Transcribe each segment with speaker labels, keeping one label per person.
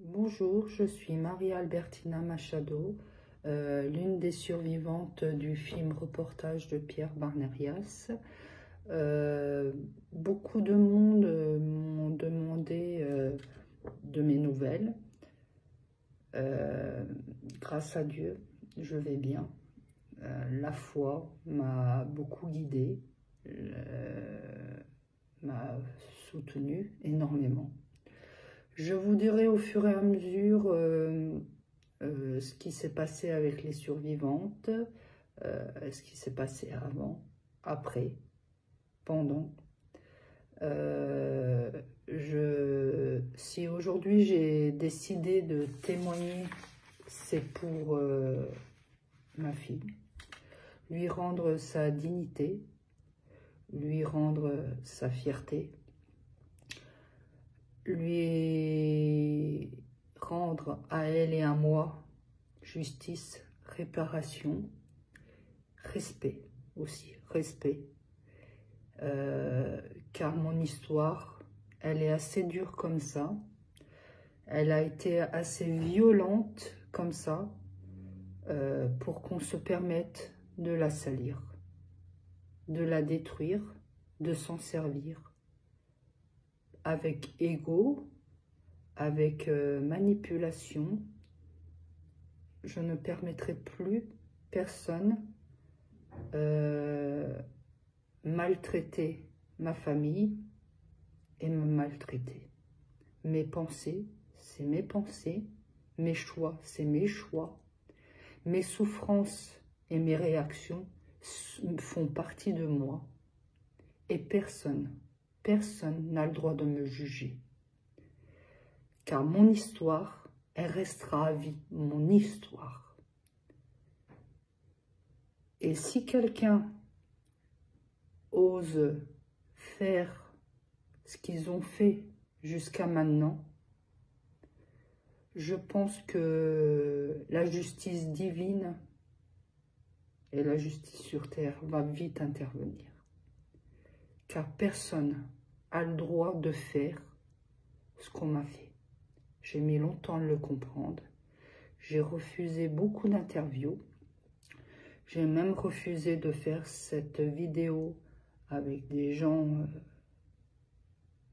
Speaker 1: Bonjour, je suis Maria-Albertina Machado, l'une des survivantes du film reportage de Pierre Barnerias. Beaucoup de monde m'ont demandé de mes nouvelles. Grâce à Dieu, je vais bien. La foi m'a beaucoup guidée, m'a soutenue énormément. Je vous dirai au fur et à mesure ce qui s'est passé avec les survivantes, ce qui s'est passé avant, après, pendant. Si aujourd'hui j'ai décidé de témoigner, c'est pour ma fille, lui rendre sa dignité, lui rendre sa fierté, lui rendre à elle et à moi justice, réparation, respect aussi, respect. Car mon histoire, elle est assez dure comme ça, elle a été assez violente comme ça, pour qu'on se permette de la salir, de la détruire, de s'en servir, avec ego, avec manipulation. Je ne permettrai plus personne maltraiter ma famille et me maltraiter. Mes pensées, c'est mes pensées. Mes choix, c'est mes choix. Mes souffrances et mes réactions font partie de moi. Et personne n'a le droit de me juger. Car mon histoire, elle restera à vie, mon histoire. Et si quelqu'un ose faire ce qu'ils ont fait jusqu'à maintenant, je pense que la justice divine et la justice sur terre va vite intervenir. Car personne n'a le droit de faire ce qu'on m'a fait. J'ai mis longtemps à le comprendre. J'ai refusé beaucoup d'interviews. J'ai même refusé de faire cette vidéo avec des gens,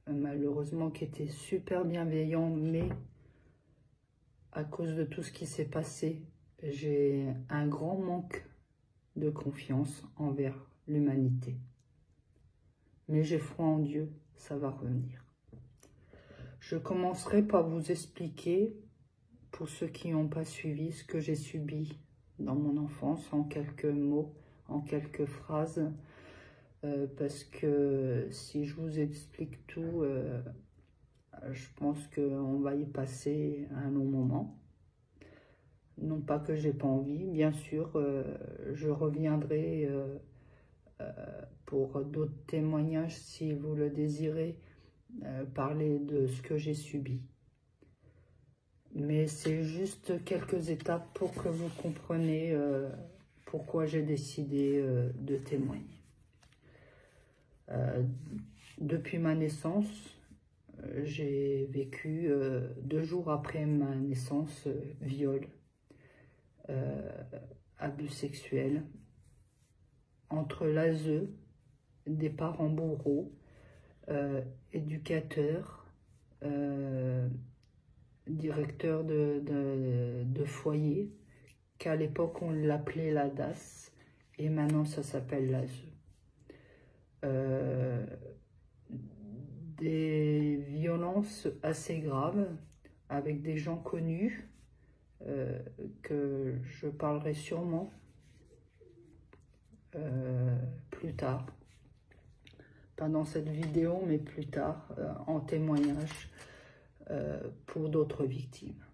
Speaker 1: malheureusement, qui étaient super bienveillants, mais à cause de tout ce qui s'est passé, j'ai un grand manque de confiance envers l'humanité. Mais j'ai foi en Dieu, ça va revenir. Je commencerai par vous expliquer, pour ceux qui n'ont pas suivi, ce que j'ai subi dans mon enfance, en quelques mots, en quelques phrases, parce que si je vous explique tout, je pense qu'on va y passer un long moment. Non pas que j'ai pas envie, bien sûr, je reviendrai pour d'autres témoignages si vous le désirez, parler de ce que j'ai subi. Mais c'est juste quelques étapes pour que vous compreniez pourquoi j'ai décidé de témoigner. Depuis ma naissance, j'ai vécu 2 jours après ma naissance, viol, abus sexuels, entre l'ASE, des parents bourreaux, éducateurs, directeur de foyer, qu'à l'époque on l'appelait la DAS, et maintenant ça s'appelle l'ASE. Des violences assez graves avec des gens connus, que je parlerai sûrement plus tard, pas dans cette vidéo, mais plus tard, en témoignage pour d'autres victimes.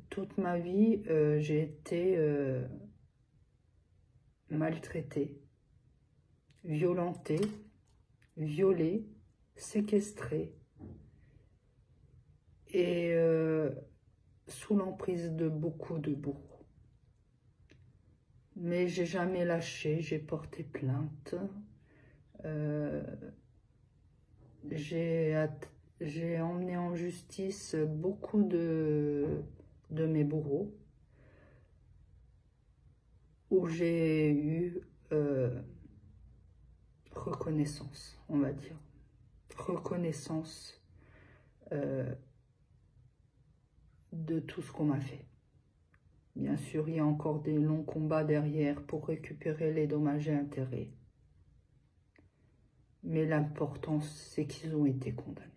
Speaker 1: Toute ma vie, j'ai été maltraitée, violentée, violée, séquestrée et sous l'emprise de beaucoup de bourreaux. Mais j'ai jamais lâché, j'ai porté plainte. J'ai j'ai emmené en justice beaucoup de mes bourreaux, où j'ai eu reconnaissance, on va dire. Reconnaissance de tout ce qu'on m'a fait. Bien sûr, il y a encore des longs combats derrière pour récupérer les dommages et intérêts. Mais l'important, c'est qu'ils ont été condamnés.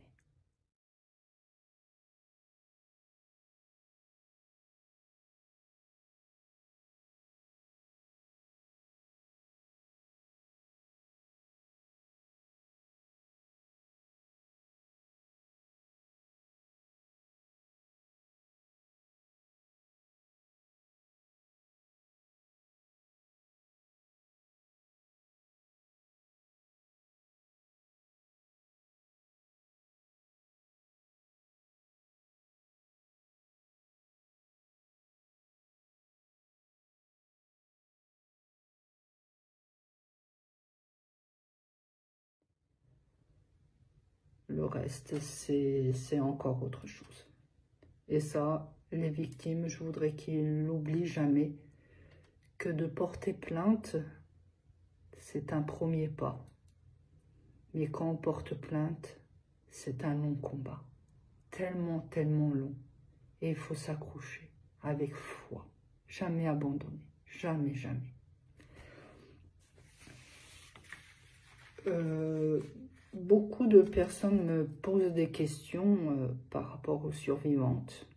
Speaker 1: Le reste, c'est encore autre chose. Et ça, les victimes, je voudrais qu'ils n'oublient jamais que de porter plainte, c'est un premier pas. Mais quand on porte plainte, c'est un long combat. Tellement, tellement long. Et il faut s'accrocher avec foi. Jamais abandonner. Jamais, jamais. Beaucoup de personnes me posent des questions par rapport aux survivantes.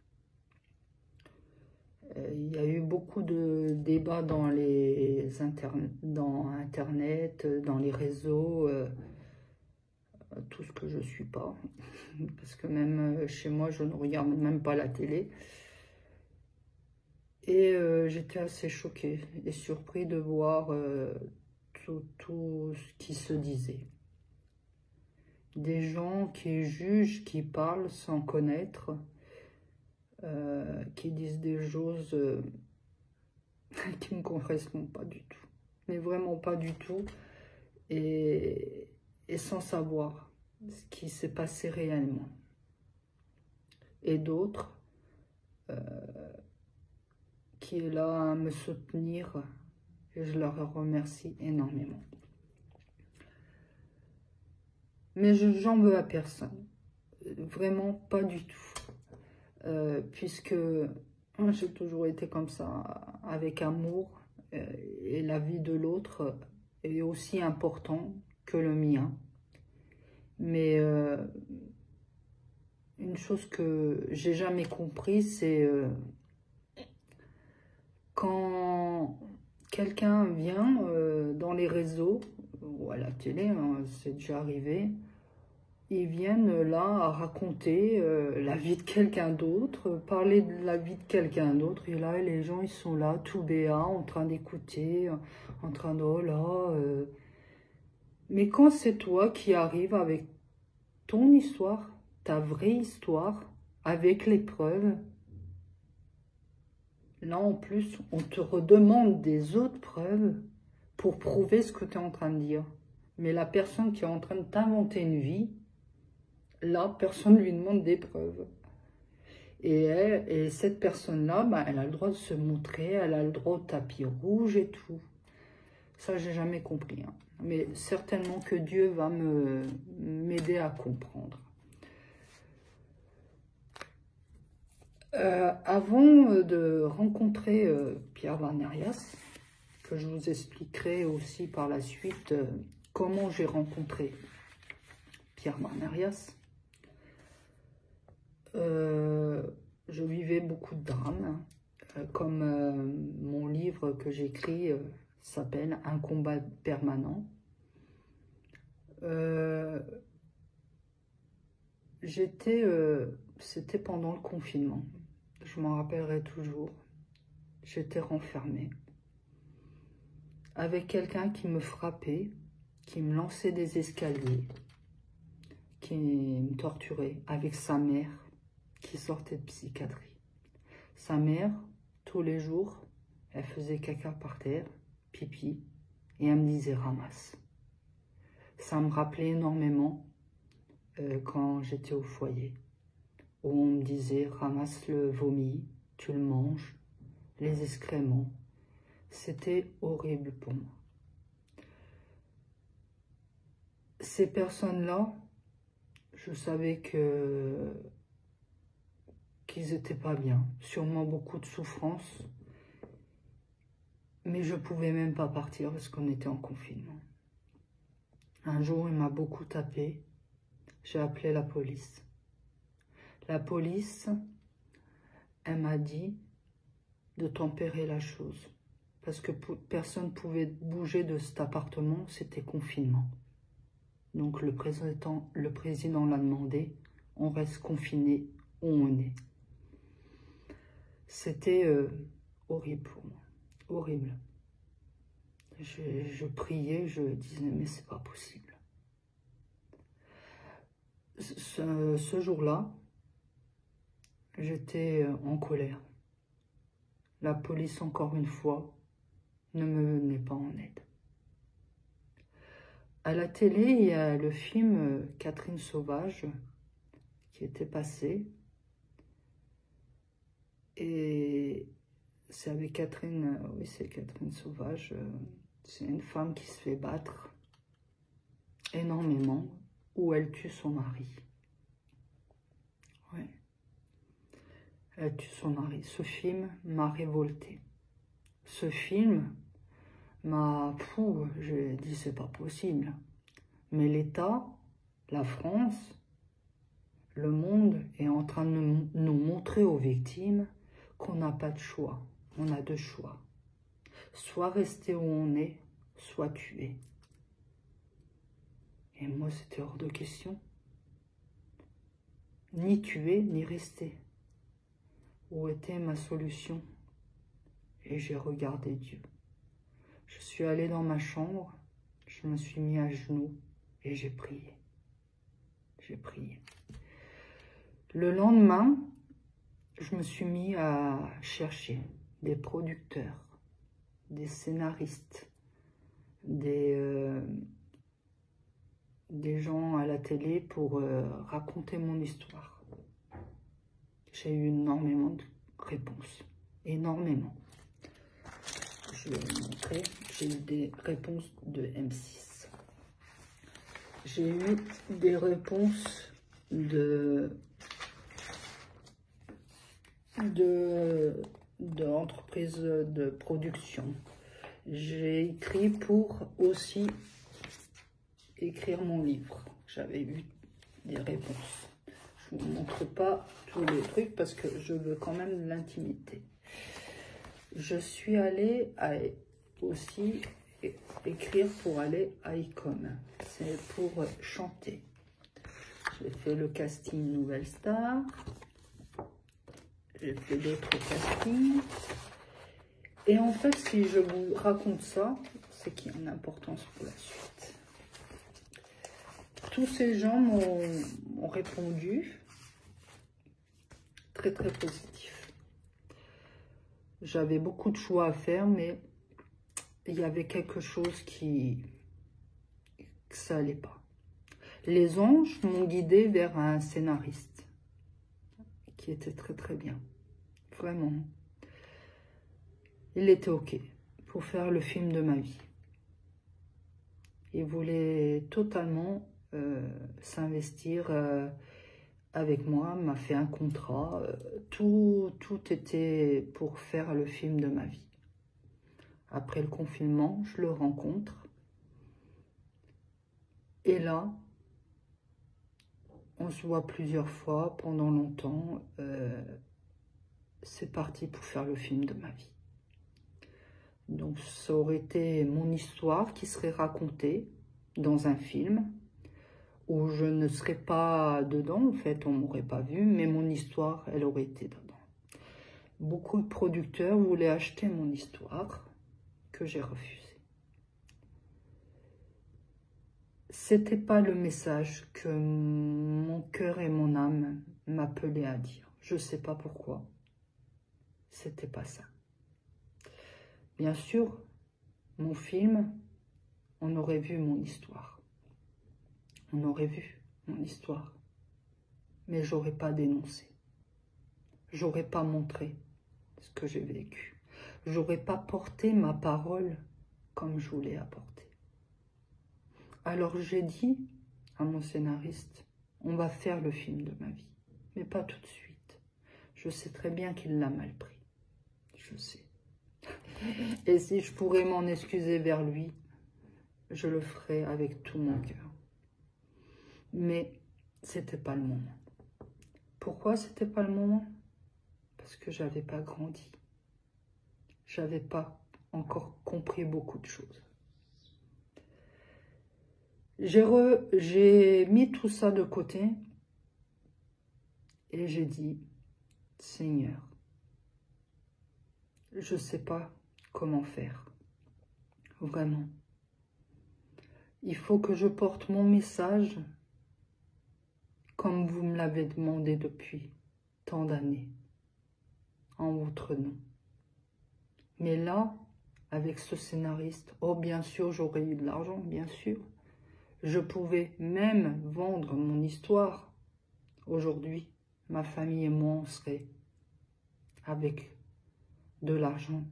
Speaker 1: Il y a eu beaucoup de débats dans Internet, dans les réseaux, tout ce que je ne suis pas. Parce que même chez moi, je ne regarde même pas la télé. Et j'étais assez choquée et surpris de voir tout ce qui se disait. Des gens qui jugent, qui parlent sans connaître, qui disent des choses qui ne me correspondent pas du tout. Mais vraiment pas du tout. Et sans savoir ce qui s'est passé réellement. Et d'autres qui est là à me soutenir, et je leur remercie énormément. Mais j'en veux à personne, vraiment pas du tout, puisque j'ai toujours été comme ça, avec amour, et la vie de l'autre est aussi important que le mien. Mais une chose que j'ai jamais compris, c'est quand quelqu'un vient dans les réseaux ou à la télé, hein, c'est déjà arrivé, ils viennent là à raconter la vie de quelqu'un d'autre, parler de la vie de quelqu'un d'autre, et là les gens ils sont là tout béats en train d'écouter, en train de oh là. Mais quand c'est toi qui arrives avec ton histoire, ta vraie histoire, avec les preuves, là, en plus, on te redemande des autres preuves pour prouver ce que tu es en train de dire. Mais la personne qui est en train de t'inventer une vie, là, personne ne lui demande des preuves. Et cette personne-là, bah, elle a le droit de se montrer, elle a le droit au tapis rouge et tout. Ça, j'ai jamais compris. Hein. Mais certainement que Dieu va m'aider à comprendre. Avant de rencontrer Pierre Barnerias, que je vous expliquerai aussi par la suite comment j'ai rencontré Pierre Barnerias, je vivais beaucoup de drames, comme mon livre que j'écris s'appelle « Un combat permanent ». C'était pendant le confinement, je m'en rappellerai toujours. J'étais renfermée avec quelqu'un qui me frappait, qui me lançait des escaliers, qui me torturait, avec sa mère qui sortait de psychiatrie. Sa mère, tous les jours, elle faisait caca par terre, pipi, et elle me disait ramasse. Ça me rappelait énormément quand j'étais au foyer, où on me disait ramasse le vomi, tu le manges, les excréments. C'était horrible pour moi. Ces personnes-là, je savais qu'ils n'étaient pas bien, sûrement beaucoup de souffrance, mais je ne pouvais même pas partir parce qu'on était en confinement. Un jour, il m'a beaucoup tapé, j'ai appelé la police. La police, elle m'a dit de tempérer la chose, parce que personne ne pouvait bouger de cet appartement, c'était confinement. Donc le président l'a demandé, on reste confiné où on est. C'était horrible pour moi, horrible. Je priais, je disais, mais c'est pas possible. Ce jour-là, j'étais en colère. La police, encore une fois, ne me venait pas en aide. À la télé, il y a le film Catherine Sauvage qui était passé. Et c'est avec Catherine, oui, c'est Catherine Sauvage. C'est une femme qui se fait battre énormément, où elle tue son mari. Ouais. Elle tue son mari. Ce film m'a révoltée. Ce film m'a... J'ai dit, c'est pas possible. Mais l'État, la France, le monde est en train de nous montrer aux victimes qu'on n'a pas de choix. On a deux choix. Soit rester où on est, soit tuer. Et moi, c'était hors de question. Ni tuer, ni rester. Où était ma solution? Et j'ai regardé Dieu. Je suis allée dans ma chambre, je me suis mis à genoux et j'ai prié. J'ai prié. Le lendemain, je me suis mis à chercher des producteurs, des scénaristes, des gens à la télé pour raconter mon histoire. J'ai eu énormément de réponses, énormément. Je vais vous montrer, j'ai eu des réponses de M6. J'ai eu des réponses d'entreprises de production. J'ai écrit pour aussi écrire mon livre. J'avais eu des réponses. Je ne vous montre pas tous les trucs parce que je veux quand même de l'intimité. Je suis allée aussi écrire pour aller à ICOM. C'est pour chanter. J'ai fait le casting Nouvelle Star. J'ai fait d'autres castings. Et en fait, si je vous raconte ça, c'est qu'il y a une importance pour la suite. Tous ces gens m'ont répondu très très positif. J'avais beaucoup de choix à faire, mais il y avait quelque chose que ça allait pas. Les anges m'ont guidée vers un scénariste qui était très très bien, vraiment. Il était ok pour faire le film de ma vie. Il voulait totalement s'investir avec moi, m'a fait un contrat, tout était pour faire le film de ma vie. Après le confinement, je le rencontre. Et là, on se voit plusieurs fois pendant longtemps. C'est parti pour faire le film de ma vie. Donc ça aurait été mon histoire qui serait racontée dans un film où je ne serais pas dedans, en fait, on ne m'aurait pas vu, mais mon histoire, elle aurait été dedans. Beaucoup de producteurs voulaient acheter mon histoire, que j'ai refusé. C'était pas le message que mon cœur et mon âme m'appelaient à dire. Je sais pas pourquoi. C'était pas ça. Bien sûr, mon film, on aurait vu mon histoire. On aurait vu. mon histoire. Mais j'aurais pas dénoncé. J'aurais pas montré ce que j'ai vécu. J'aurais pas porté ma parole comme je voulais apporter. Alors j'ai dit à mon scénariste, on va faire le film de ma vie, mais pas tout de suite. Je sais très bien qu'il l'a mal pris. Je sais. Et si je pourrais m'en excuser vers lui, je le ferais avec tout mon cœur. Mais c'était pas le moment. Pourquoi c'était pas le moment? Parce que j'avais pas grandi. J'avais pas encore compris beaucoup de choses. J'ai mis tout ça de côté et j'ai dit, Seigneur, je ne sais pas comment faire, vraiment. Il faut que je porte mon message comme vous me l'avez demandé depuis tant d'années, en votre nom. Mais là, avec ce scénariste, oh bien sûr, j'aurais eu de l'argent, bien sûr. Je pouvais même vendre mon histoire. Aujourd'hui, ma famille et moi, on serait avec de l'argent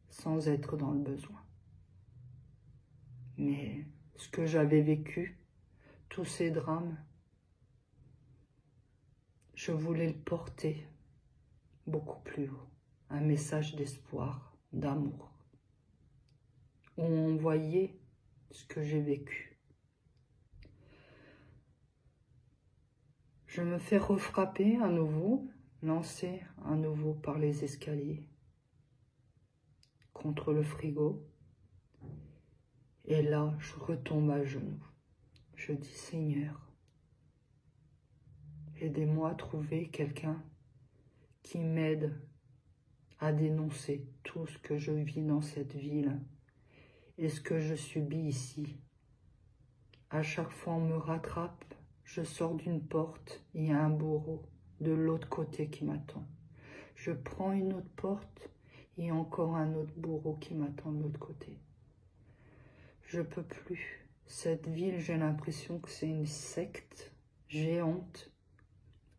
Speaker 1: sans être dans le besoin. Mais ce que j'avais vécu, tous ces drames, je voulais le porter beaucoup plus haut. Un message d'espoir, d'amour, où on voyait ce que j'ai vécu. Je me fais refrapper à nouveau, lancer à nouveau par les escaliers contre le frigo. Et là, je retombe à genoux. Je dis, Seigneur, aidez-moi à trouver quelqu'un qui m'aide à dénoncer tout ce que je vis dans cette ville et ce que je subis ici. À chaque fois, on me rattrape. Je sors d'une porte, il y a un bourreau de l'autre côté qui m'attend. Je prends une autre porte, il y a encore un autre bourreau qui m'attend de l'autre côté. Je peux plus. Cette ville, j'ai l'impression que c'est une secte géante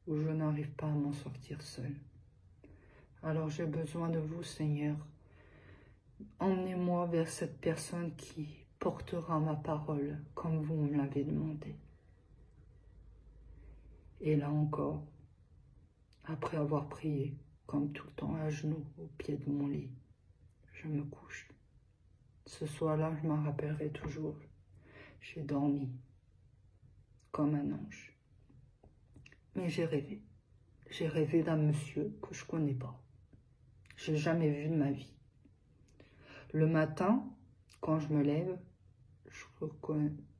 Speaker 1: où je n'arrive pas à m'en sortir seule. Alors j'ai besoin de vous, Seigneur. Emmenez-moi vers cette personne qui portera ma parole comme vous me l'avez demandé. Et là encore, après avoir prié, comme tout le temps à genoux au pied de mon lit, je me couche. Ce soir-là, je m'en rappellerai toujours. J'ai dormi comme un ange. Mais j'ai rêvé. J'ai rêvé d'un monsieur que je ne connais pas. Je n'ai jamais vu de ma vie. Le matin, quand je me lève,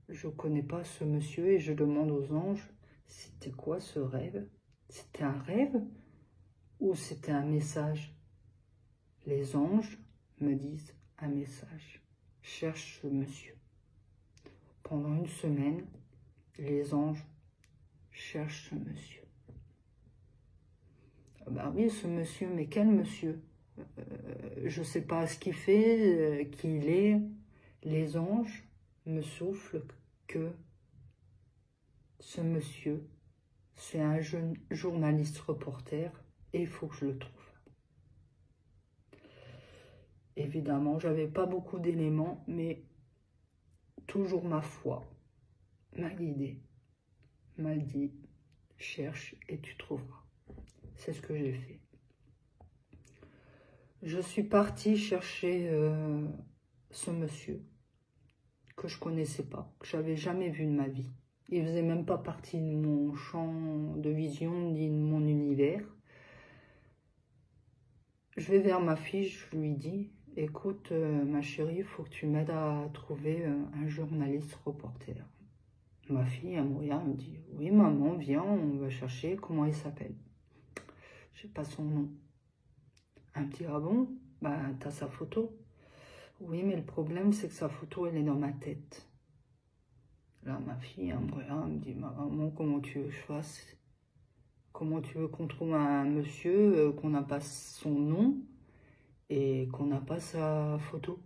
Speaker 1: je connais pas ce monsieur et je demande aux anges, c'était quoi ce rêve? C'était un rêve ou c'était un message? Les anges me disent un message. Cherche ce monsieur. Pendant une semaine, les anges cherchent ce monsieur. Ben oui, ce monsieur, mais quel monsieur? Je ne sais pas ce qu'il fait, qui il est. Les anges me soufflent que ce monsieur, c'est un jeune journaliste reporter et il faut que je le trouve. Évidemment, j'avais pas beaucoup d'éléments, mais toujours ma foi m'a guidée, m'a dit, cherche et tu trouveras. C'est ce que j'ai fait. Je suis partie chercher ce monsieur que je connaissais pas, que j'avais jamais vu de ma vie. Il faisait même pas partie de mon champ de vision ni de mon univers. Je vais vers ma fille, je lui dis, écoute ma chérie, il faut que tu m'aides à trouver un journaliste reporter. Ma fille, elle me regarde, elle me dit, oui maman, viens, on va chercher, comment il s'appelle? Je sais pas son nom. Elle me dit, ah bon? Bah, t'as sa photo. Oui, mais le problème, c'est que sa photo, elle est dans ma tête. Là, ma fille, elle me regarde, elle me dit, maman, comment tu veux que je fasse? Comment tu veux qu'on trouve un monsieur, qu'on n'a pas son nom et qu'on n'a pas sa photo?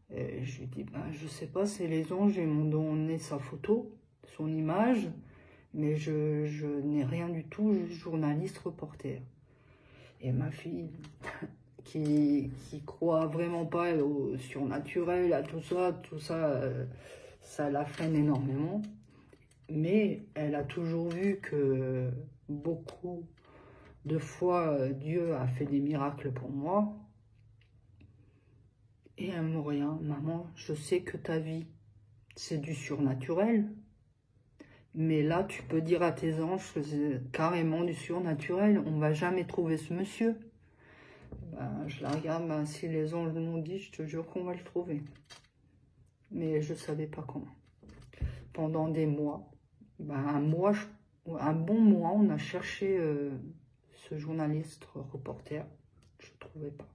Speaker 1: Et je lui dis, ben, je sais pas, c'est les anges, ils m'ont donné sa photo. son image, mais je n'ai rien du tout, juste journaliste, reporter. Et ma fille, qui croit vraiment pas au surnaturel, à tout ça, ça la freine énormément. Mais elle a toujours vu que beaucoup de fois, Dieu a fait des miracles pour moi. Et elle me regarde, maman, je sais que ta vie, c'est du surnaturel. Mais là, tu peux dire à tes anges que c'est carrément du surnaturel. On va jamais trouver ce monsieur. Ben, je la regarde, ben, si les anges m'ont dit, je te jure qu'on va le trouver. Mais je ne savais pas comment. Pendant des mois, ben, un bon mois, on a cherché ce journaliste reporter. Je ne trouvais pas.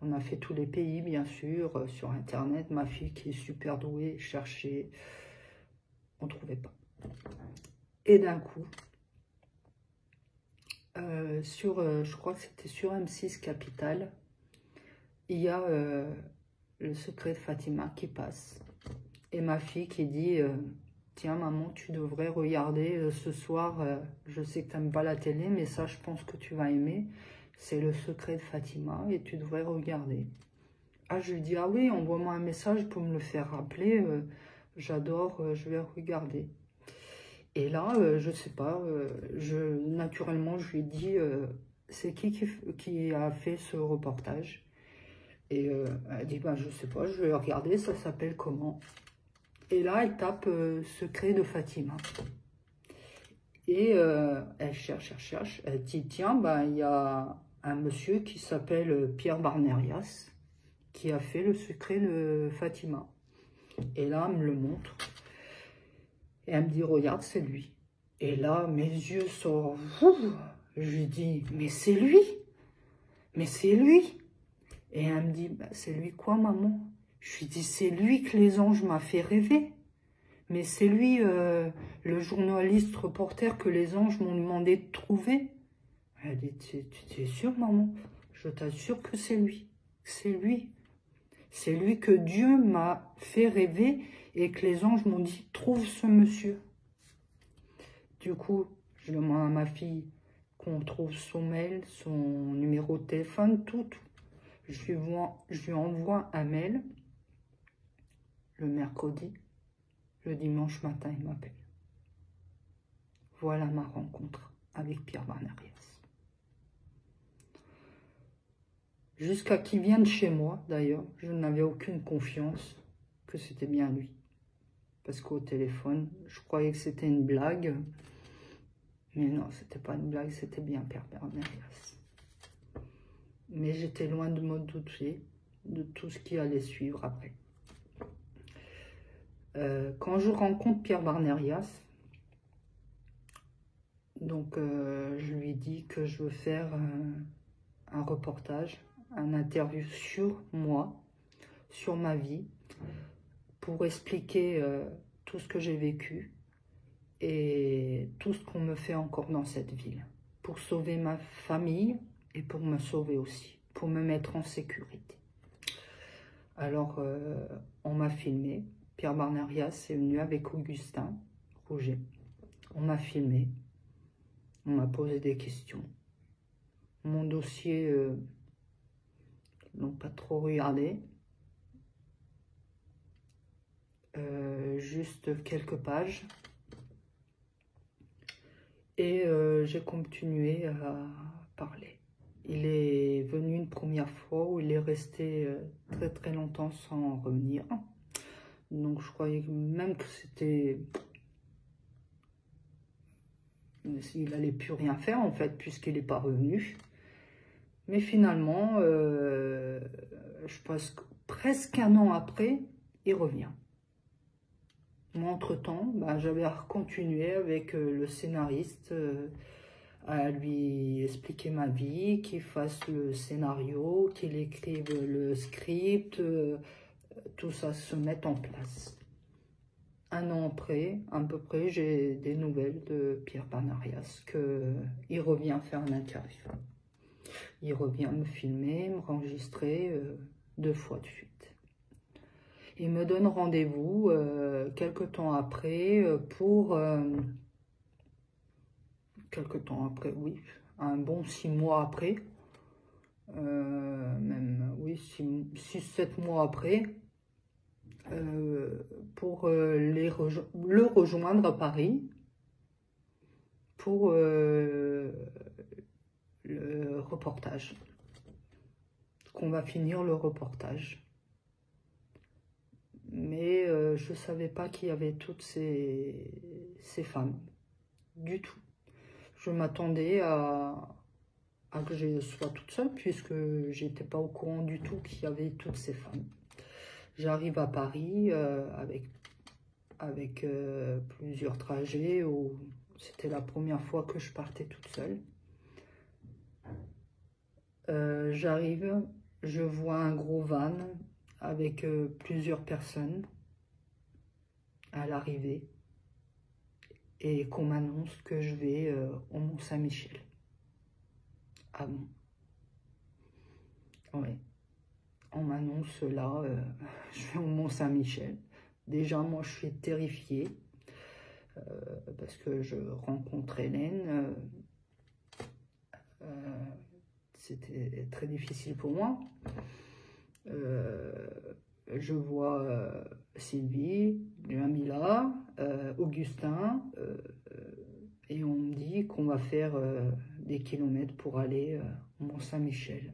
Speaker 1: On a fait tous les pays, bien sûr, sur Internet. Ma fille, qui est super douée, cherchait. On ne trouvait pas. Et d'un coup, je crois que c'était sur M6 Capital, il y a le secret de Fatima qui passe. Et ma fille qui dit, tiens maman, tu devrais regarder ce soir, je sais que tu n'aimes pas la télé, mais ça je pense que tu vas aimer. C'est le secret de Fatima et tu devrais regarder. Ah, je lui dis, ah oui, envoie-moi un message pour me le faire rappeler. J'adore, je vais regarder. Et là, je sais pas, naturellement, je lui ai dit, c'est qui a fait ce reportage? Et elle dit, bah, je sais pas, je vais regarder, ça s'appelle comment? Et là, elle tape secret de Fatima. Et elle cherche, elle dit, tiens, bah, il y a un monsieur qui s'appelle Pierre Barnerias, qui a fait le secret de Fatima. Et là, elle me le montre. Et elle me dit, regarde, c'est lui. Et là, mes yeux sont... Je lui dis, mais c'est lui. Mais c'est lui. Et elle me dit, bah, c'est lui quoi, maman? Je lui dis, c'est lui que les anges m'ont fait rêver. Mais c'est lui, le journaliste reporter que les anges m'ont demandé de trouver. Elle dit, tu es sûre, maman? Je t'assure que c'est lui. C'est lui. C'est lui que Dieu m'a fait rêver et que les anges m'ont dit, trouve ce monsieur. Du coup, je demande à ma fille qu'on trouve son mail, son numéro de téléphone, tout. Je lui envoie un mail le mercredi. Le dimanche matin, il m'appelle. Voilà ma rencontre avec Pierre Barnerias. Jusqu'à qu'il vienne chez moi, d'ailleurs, je n'avais aucune confiance que c'était bien lui. Parce qu'au téléphone, je croyais que c'était une blague. Mais non, c'était pas une blague, c'était bien Pierre Barnerias. Mais j'étais loin de me douter de tout ce qui allait suivre après. Quand je rencontre Pierre Barnerias, donc je lui dis que je veux faire un reportage, un interview sur moi, sur ma vie, pour expliquer tout ce que j'ai vécu et tout ce qu'on me fait encore dans cette ville, pour sauver ma famille et pour me sauver aussi, pour me mettre en sécurité. Alors, on m'a filmé. Pierre Barnerias est venu avec Augustin Rouget. On m'a filmé. On m'a posé des questions. Mon dossier, n'ont pas trop regardé. Juste quelques pages. Et j'ai continué à parler. Il est venu une première fois où il est resté très très longtemps sans revenir. Donc je croyais même que c'était... Il n'allait plus rien faire en fait, puisqu'il n'est pas revenu. Mais finalement, je pense que presque un an après, il revient. Moi, entre-temps, j'avais continué avec le scénariste à lui expliquer ma vie, qu'il fasse le scénario, qu'il écrive le script, tout ça se mette en place. Un an après, à peu près, j'ai des nouvelles de Pierre Barnerias, qu'il revient faire une interview. Il revient me filmer, me enregistrer 2 fois de suite. Il me donne rendez-vous quelque temps après pour... quelque temps après, oui, un bon 6 mois après, même, oui, 6-7 mois après, pour le rejoindre à Paris pour le reportage, qu'on va finir le reportage. Mais je ne savais pas qu'il y avait toutes ces femmes, du tout. Je m'attendais à que je sois toute seule, puisque j'étais pas au courant du tout qu'il y avait toutes ces femmes. J'arrive à Paris avec plusieurs trajets où c'était la première fois que je partais toute seule. J'arrive, je vois un gros van avec plusieurs personnes à l'arrivée et qu'on m'annonce que je vais au Mont-Saint-Michel. Ah bon? Oui. On m'annonce là, je vais au Mont-Saint-Michel. Déjà, moi, je suis terrifiée parce que je rencontre Hélène. C'était très difficile pour moi. Je vois Sylvie, Jamila, Augustin, et on me dit qu'on va faire des kilomètres pour aller au Mont-Saint-Michel.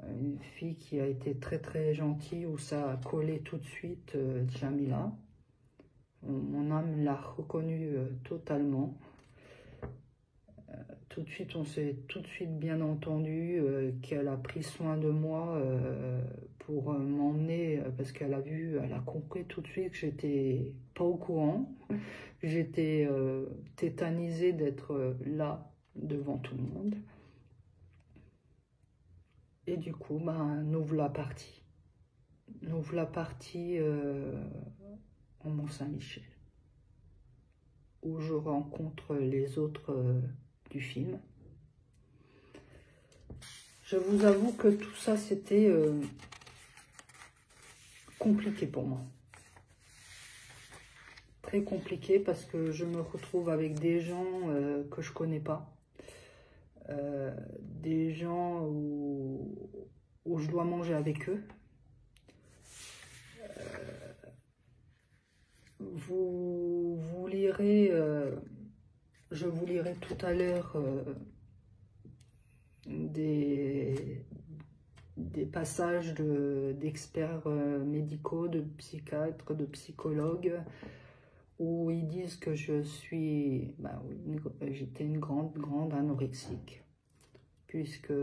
Speaker 1: Une fille qui a été très très gentille, où ça a collé tout de suite, Jamila. Mon âme l'a reconnue totalement. Tout de suite, on s'est tout de suite bien entendu, qu'elle a pris soin de moi pour m'emmener, parce qu'elle a vu, elle a compris tout de suite que j'étais pas au courant. J'étais tétanisée d'être là devant tout le monde. Et du coup, ben, nous voilà partis. Nous voilà partis au Mont-Saint-Michel, où je rencontre les autres du film. Je vous avoue que tout ça, c'était compliqué pour moi. Très compliqué parce que je me retrouve avec des gens que je connais pas. Des gens où je dois manger avec eux. Vous lirez, je vous lirai tout à l'heure des passages d'experts médicaux, de psychiatres, de psychologues, où ils disent que je suis, bah oui, j'étais une grande anorexique, puisque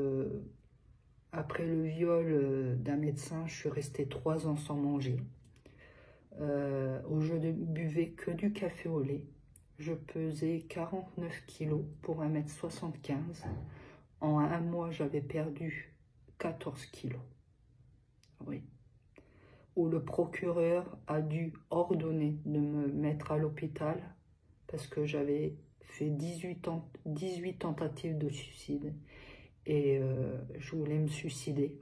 Speaker 1: après le viol d'un médecin, je suis restée 3 ans sans manger, où je ne buvais que du café au lait. Je pesais 49 kilos pour 1,75 m. En un mois, j'avais perdu 14 kilos. Oui. Où le procureur a dû ordonner de me mettre à l'hôpital parce que j'avais fait 18 tentatives de suicide et je voulais me suicider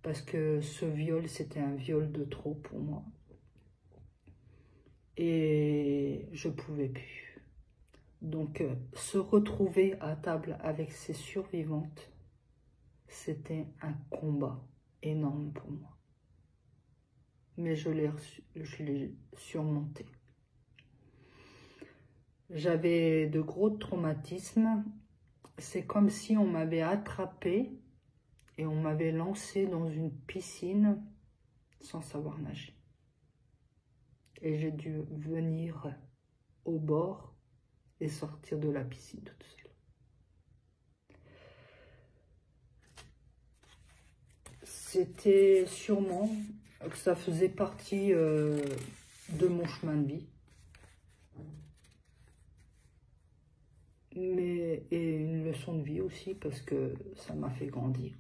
Speaker 1: parce que ce viol, c'était un viol de trop pour moi et je pouvais plus. Donc se retrouver à table avec ces survivantes, c'était un combat énorme pour moi. Mais je l'ai surmonté. J'avais de gros traumatismes. C'est comme si on m'avait attrapé et on m'avait lancé dans une piscine sans savoir nager. Et j'ai dû venir au bord et sortir de la piscine toute seule. C'était sûrement que ça faisait partie de mon chemin de vie. Et une leçon de vie aussi, parce que ça m'a fait grandir.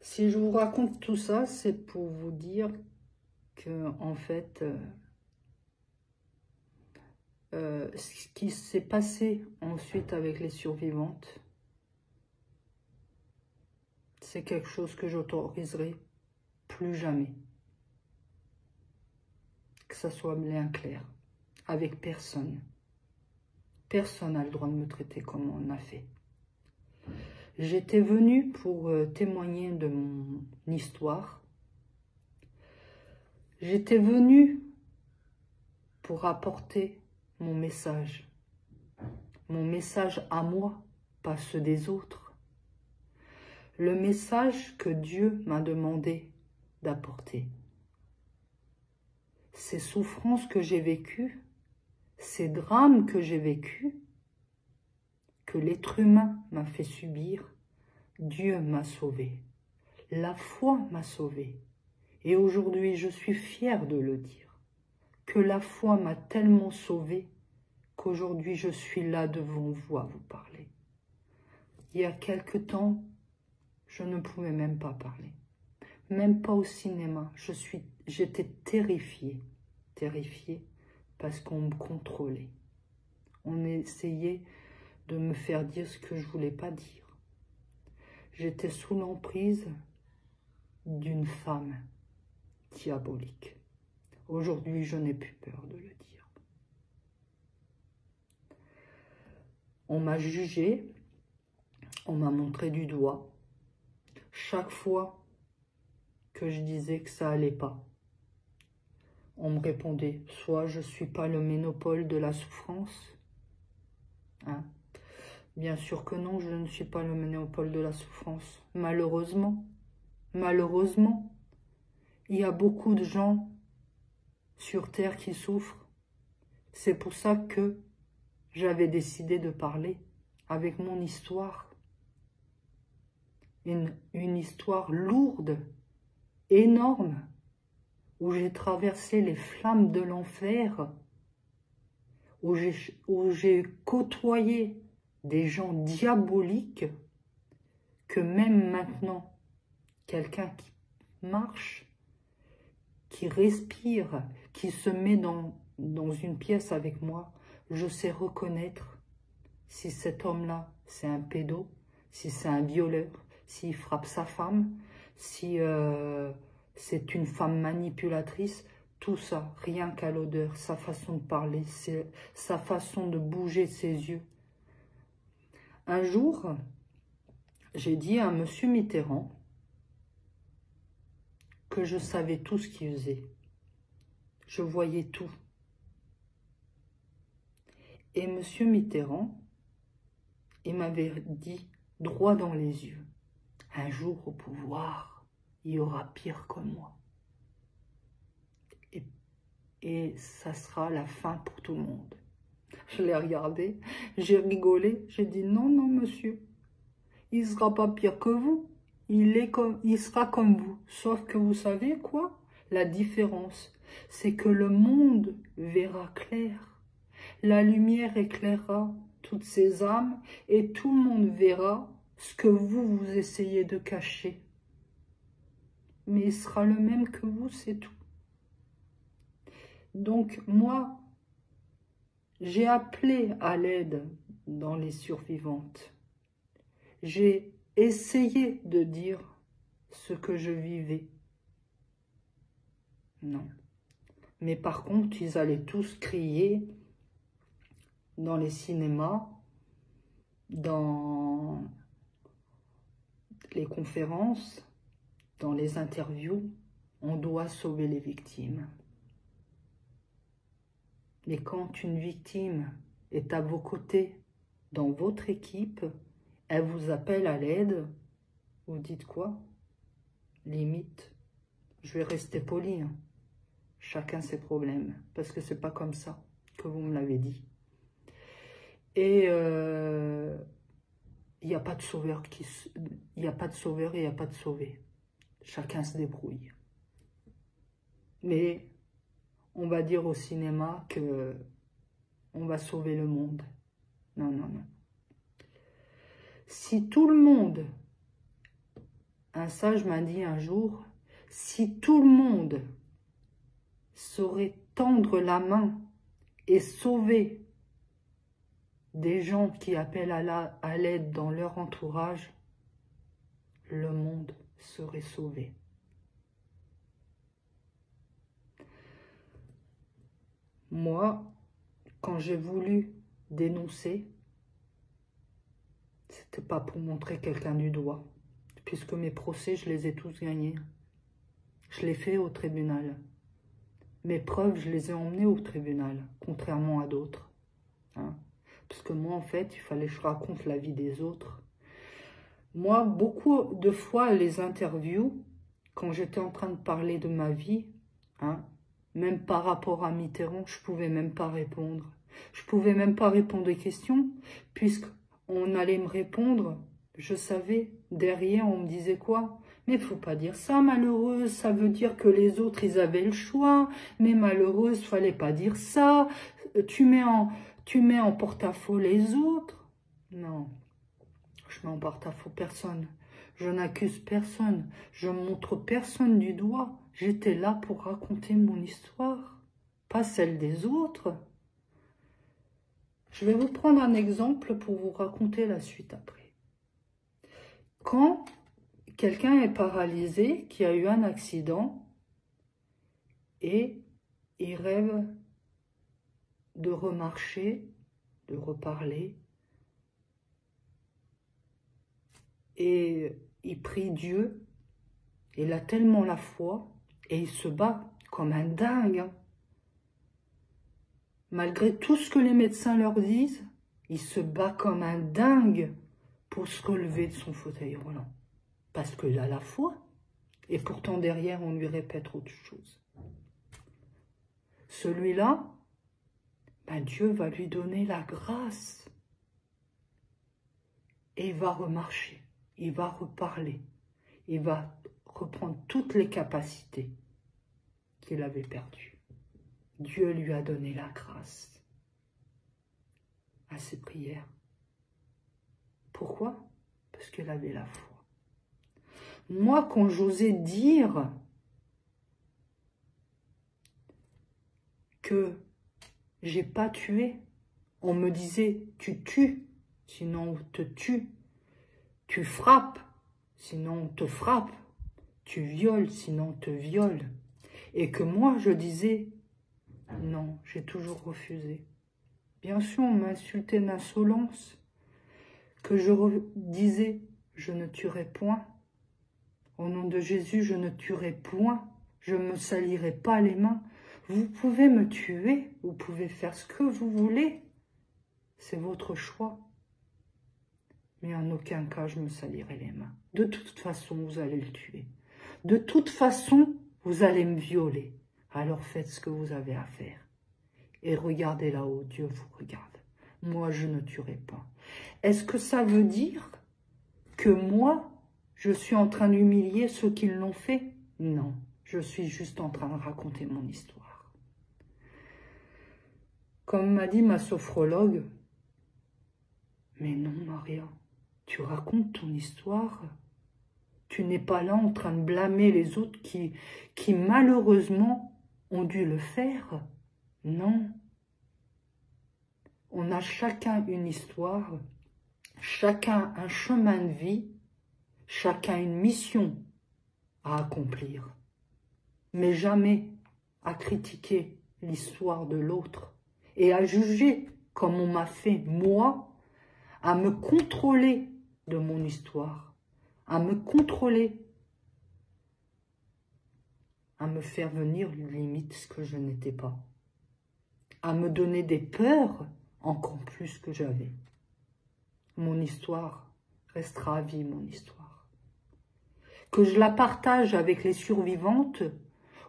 Speaker 1: Si je vous raconte tout ça, c'est pour vous dire que, en fait, ce qui s'est passé ensuite avec les survivantes, c'est quelque chose que j'autoriserai plus jamais. Que ça soit bien clair, avec personne. Personne n'a le droit de me traiter comme on a fait. J'étais venue pour témoigner de mon histoire. J'étais venue pour apporter mon message à moi, pas ceux des autres. Le message que Dieu m'a demandé d'apporter. Ces souffrances que j'ai vécues, ces drames que j'ai vécus, que l'être humain m'a fait subir, Dieu m'a sauvé. La foi m'a sauvé. Et aujourd'hui, je suis fière de le dire, que la foi m'a tellement sauvé qu'aujourd'hui, je suis là devant vous à vous parler. Il y a quelque temps, je ne pouvais même pas parler. Même pas au cinéma. J'étais terrifiée. Terrifiée parce qu'on me contrôlait. On essayait de me faire dire ce que je ne voulais pas dire. J'étais sous l'emprise d'une femme diabolique. Aujourd'hui, je n'ai plus peur de le dire. On m'a jugé, on m'a montré du doigt. Chaque fois que je disais que ça allait pas, on me répondait, soit je ne suis pas le monopole de la souffrance. Hein? Bien sûr que non, je ne suis pas le monopole de la souffrance. Malheureusement, il y a beaucoup de gens sur Terre qui souffrent. C'est pour ça que j'avais décidé de parler avec mon histoire. Une histoire lourde, énorme, où j'ai traversé les flammes de l'enfer, où j'ai côtoyé des gens diaboliques, que même maintenant, quelqu'un qui marche, qui respire, qui se met dans une pièce avec moi, je sais reconnaître si cet homme-là, c'est un pédo, si c'est un violeur, s'il frappe sa femme, si c'est une femme manipulatrice, tout ça, rien qu'à l'odeur, sa façon de parler, sa façon de bouger ses yeux. Un jour, j'ai dit à M. Mitterrand que je savais tout ce qu'il faisait. Je voyais tout. Et M. Mitterrand, il m'avait dit droit dans les yeux, un jour au pouvoir, il y aura pire que moi. Et ça sera la fin pour tout le monde. Je l'ai regardé, j'ai rigolé, j'ai dit non, non monsieur, il ne sera pas pire que vous, il sera comme vous. Sauf que vous savez quoi? La différence, c'est que le monde verra clair. La lumière éclairera toutes ces âmes et tout le monde verra ce que vous essayez de cacher. Mais il sera le même que vous, c'est tout. Donc moi, j'ai appelé à l'aide dans les survivantes. J'ai essayé de dire ce que je vivais. Non. Mais par contre, ils allaient tous crier dans les cinémas, dans les conférences, dans les interviews, on doit sauver les victimes. Mais quand une victime est à vos côtés, dans votre équipe, elle vous appelle à l'aide, vous dites quoi? Limite, je vais rester poli, hein. Chacun ses problèmes, parce que c'est pas comme ça que vous me l'avez dit. Et il n'y a pas de sauveur il n'y a pas de sauveur et il n'y a pas de sauvé. Chacun se débrouille. Mais on va dire au cinéma que on va sauver le monde. Non, non, non. Si tout le monde, un sage m'a dit un jour, si tout le monde saurait tendre la main et sauver des gens qui appellent à l'aide dans leur entourage, le monde serait sauvé. Moi, quand j'ai voulu dénoncer, c'était pas pour montrer quelqu'un du doigt, puisque mes procès, je les ai tous gagnés. Je l'ai fait au tribunal. Mes preuves, je les ai emmenées au tribunal, contrairement à d'autres. Hein. Parce que moi, en fait, il fallait que je raconte la vie des autres. Moi, beaucoup de fois, les interviews, quand j'étais en train de parler de ma vie, hein, même par rapport à Mitterrand, je ne pouvais même pas répondre. Je ne pouvais même pas répondre aux questions, puisqu'on allait me répondre, je savais, derrière, on me disait quoi? Mais il ne faut pas dire ça, malheureuse, ça veut dire que les autres, ils avaient le choix, mais malheureuse, il ne fallait pas dire ça, tu mets en porte-à-faux les autres. Non, je mets en porte-à-faux personne, je n'accuse personne, je montre personne du doigt, j'étais là pour raconter mon histoire, pas celle des autres. Je vais vous prendre un exemple pour vous raconter la suite après. Quand quelqu'un est paralysé, qui a eu un accident, et il rêve de remarcher, de reparler, et il prie Dieu, il a tellement la foi, et il se bat comme un dingue. Hein. Malgré tout ce que les médecins leur disent, il se bat comme un dingue pour se relever de son fauteuil roulant. Parce qu'il a la foi. Et pourtant, derrière, on lui répète autre chose. Celui-là, ben Dieu va lui donner la grâce. Et il va remarcher. Il va reparler. Il va reprendre toutes les capacités qu'il avait perdues. Dieu lui a donné la grâce à ses prières. Pourquoi? Parce qu'il avait la foi. Moi, quand j'osais dire que j'ai pas tué, on me disait tu tues, sinon on te tue, tu frappes, sinon on te frappe, tu violes, sinon on te viole. Et que moi je disais non, j'ai toujours refusé. Bien sûr, on m'insultait d'insolence, que je disais je ne tuerai point. Au nom de Jésus, je ne tuerai point, je ne me salirai pas les mains. Vous pouvez me tuer, vous pouvez faire ce que vous voulez, c'est votre choix. Mais en aucun cas, je me salirai les mains. De toute façon, vous allez le tuer. De toute façon, vous allez me violer. Alors faites ce que vous avez à faire. Et regardez là-haut, Dieu vous regarde. Moi, je ne tuerai pas. Est-ce que ça veut dire que moi, je suis en train d'humilier ceux qui l'ont fait? Non, je suis juste en train de raconter mon histoire. Comme m'a dit ma sophrologue, mais non Maria, tu racontes ton histoire, tu n'es pas là en train de blâmer les autres qui malheureusement ont dû le faire. Non. On a chacun une histoire, chacun un chemin de vie, chacun une mission à accomplir, mais jamais à critiquer l'histoire de l'autre et à juger comme on m'a fait, moi, à me contrôler de mon histoire, à me contrôler, à me faire venir limite ce que je n'étais pas, à me donner des peurs encore plus que j'avais. Mon histoire restera à vie, mon histoire. Que je la partage avec les survivantes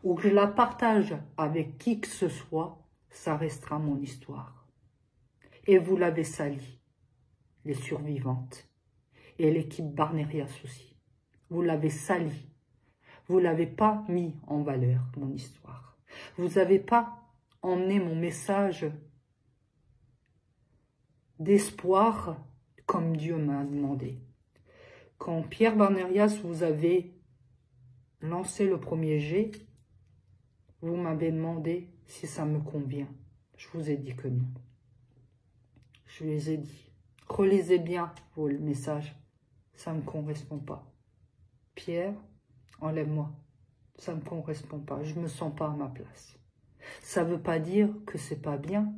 Speaker 1: ou que je la partage avec qui que ce soit, ça restera mon histoire. Et vous l'avez salie, les survivantes, et l'équipe Barnerias aussi. Vous l'avez salie. Vous ne l'avez pas mis en valeur, mon histoire. Vous n'avez pas emmené mon message d'espoir comme Dieu m'a demandé. Quand Pierre Barnerias vous avez lancé le premier jet, vous m'avez demandé si ça me convient. Je vous ai dit que non. Je les ai dit, relisez bien vos messages, ça ne me correspond pas. Pierre, enlève-moi. Ça ne me correspond pas. Je ne me sens pas à ma place. Ça ne veut pas dire que c'est pas bien,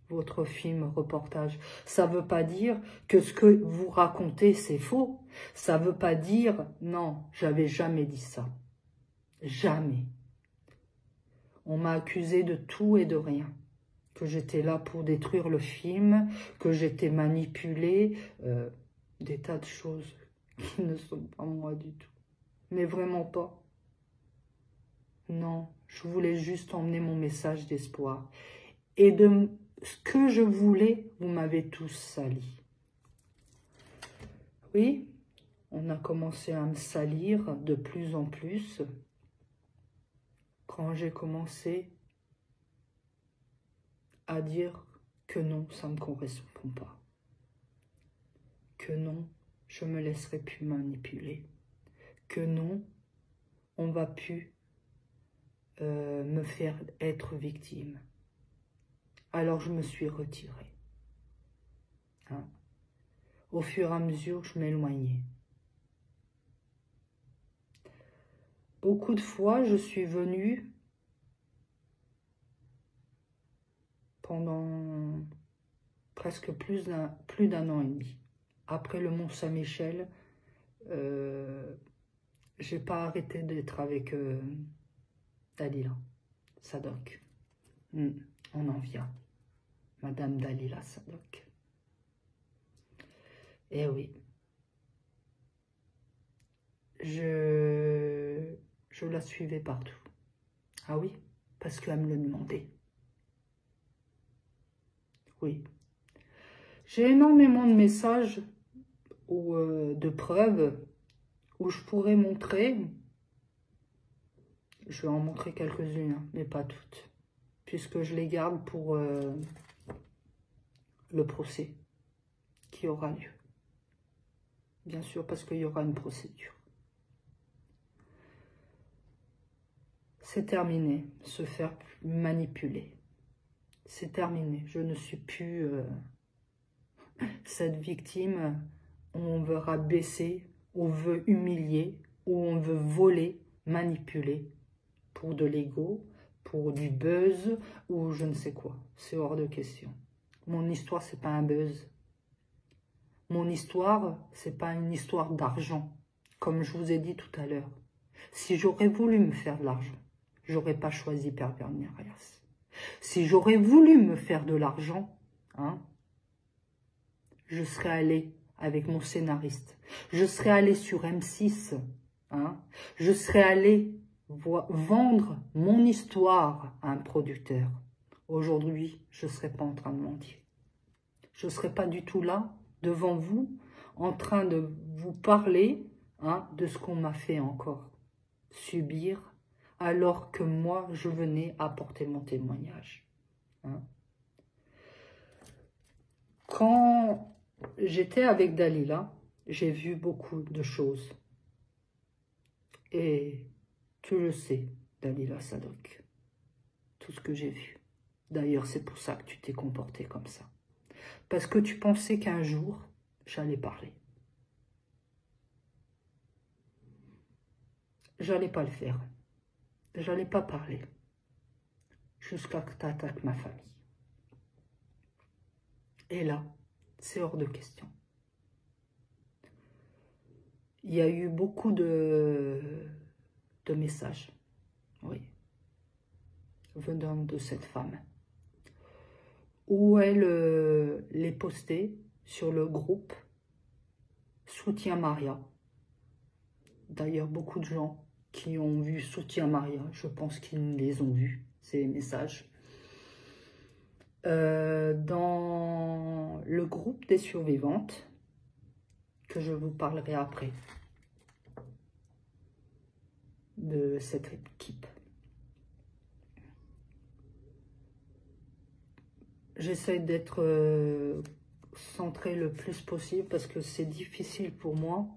Speaker 1: votre film reportage. Ça ne veut pas dire que ce que vous racontez, c'est faux. Ça ne veut pas dire, non, j'avais jamais dit ça. Jamais. On m'a accusé de tout et de rien. Que j'étais là pour détruire le film, que j'étais manipulée, des tas de choses qui ne sont pas moi du tout. Mais vraiment pas. Non, je voulais juste emmener mon message d'espoir. Et de ce que je voulais, vous m'avez tous sali. Oui, on a commencé à me salir de plus en plus quand j'ai commencé à dire que non, ça ne me correspond pas. Que non, je me laisserai plus manipuler. Que non, on va plus me faire être victime. Alors je me suis retirée. Hein? Au fur et à mesure, je m'éloignais. Beaucoup de fois, je suis venue pendant presque plus d'un an et demi. Après le Mont-Saint-Michel, j'ai pas arrêté d'être avec Dalila Sadok. On en vient. Madame Dalila Sadok. Eh oui. Je la suivais partout. Ah oui, parce qu'elle me le demandait. Oui. J'ai énormément de messages ou de preuves où je pourrais montrer, je vais en montrer quelques-unes, hein, mais pas toutes, puisque je les garde pour le procès qui aura lieu. Bien sûr, parce qu'il y aura une procédure. C'est terminé, se faire manipuler. C'est terminé, je ne suis plus cette victime où on veut rabaisser, où on veut humilier, où on veut voler, manipuler pour de l'ego, pour du buzz ou je ne sais quoi. C'est hors de question. Mon histoire, c'est pas un buzz. Mon histoire, c'est pas une histoire d'argent, comme je vous ai dit tout à l'heure. Si j'aurais voulu me faire de l'argent, j'aurais pas choisi Pervers Nerias. Si j'aurais voulu me faire de l'argent, hein, je serais allée avec mon scénariste. Je serais allée sur M6. Hein, je serais allée vendre mon histoire à un producteur. Aujourd'hui, je ne serais pas en train de mentir. Je ne serais pas du tout là, devant vous, en train de vous parler hein, de ce qu'on m'a fait encore subir, alors que moi, je venais apporter mon témoignage. Hein. Quand j'étais avec Dalila, j'ai vu beaucoup de choses. Et tu le sais, Dalila Sadok, tout ce que j'ai vu. D'ailleurs, c'est pour ça que tu t'es comporté comme ça. Parce que tu pensais qu'un jour, j'allais parler. J'allais pas le faire. J'allais pas parler. Jusqu'à que tu attaques ma famille. Et là, c'est hors de question. Il y a eu beaucoup de messages, oui, venant de cette femme, où elle les postait sur le groupe Soutien Maria. D'ailleurs, beaucoup de gens qui ont vu Soutien Maria, je pense qu'ils les ont vus, ces messages. Dans le groupe des survivantes, que je vous parlerai après, de cette équipe. J'essaie d'être centrée le plus possible parce que c'est difficile pour moi.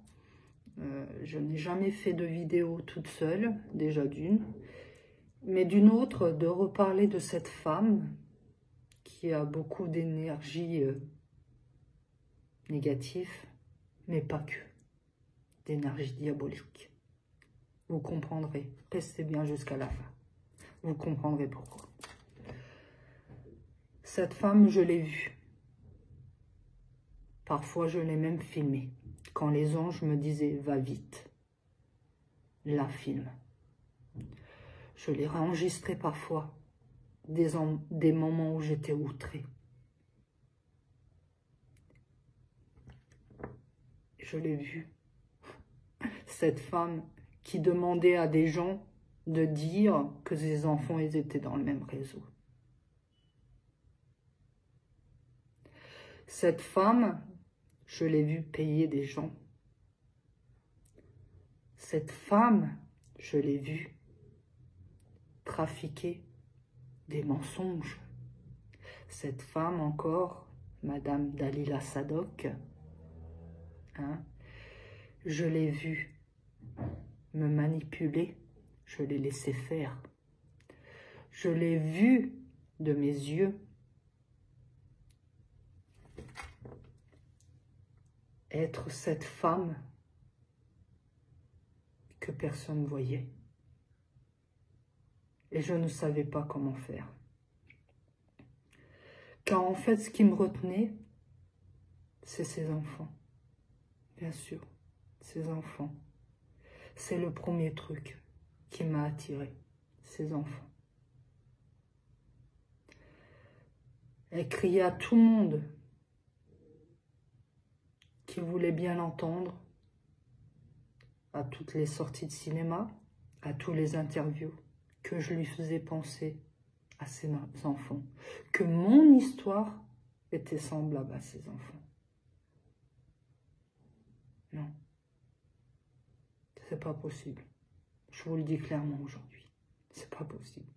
Speaker 1: Je n'ai jamais fait de vidéo toute seule, déjà d'une. Mais d'une autre, de reparler de cette femme qui a beaucoup d'énergie négative, mais pas que. d'énergie diabolique. Vous comprendrez. Restez bien jusqu'à la fin. Vous comprendrez pourquoi. Cette femme, je l'ai vue. Parfois, je l'ai même filmée. Quand les anges me disaient « va vite », la filme. Je l'ai enregistrée parfois, des moments où j'étais outrée. Je l'ai vue. Cette femme qui demandait à des gens de dire que ses enfants ils étaient dans le même réseau. Cette femme, je l'ai vue payer des gens. Cette femme, je l'ai vue trafiquer des mensonges. Cette femme encore, Madame Dalila Sadok, hein, je l'ai vue me manipuler, je l'ai laissé faire. Je l'ai vue de mes yeux être cette femme que personne ne voyait. Et je ne savais pas comment faire. Car en fait, ce qui me retenait, c'est ses enfants. Bien sûr, ses enfants. C'est le premier truc qui m'a attiré, ses enfants. Elle criait à tout le monde qui voulait bien l'entendre, à toutes les sorties de cinéma, à tous les interviews, que je lui faisais penser à ses enfants, que mon histoire était semblable à ses enfants. Non, c'est pas possible. Je vous le dis clairement aujourd'hui, c'est pas possible.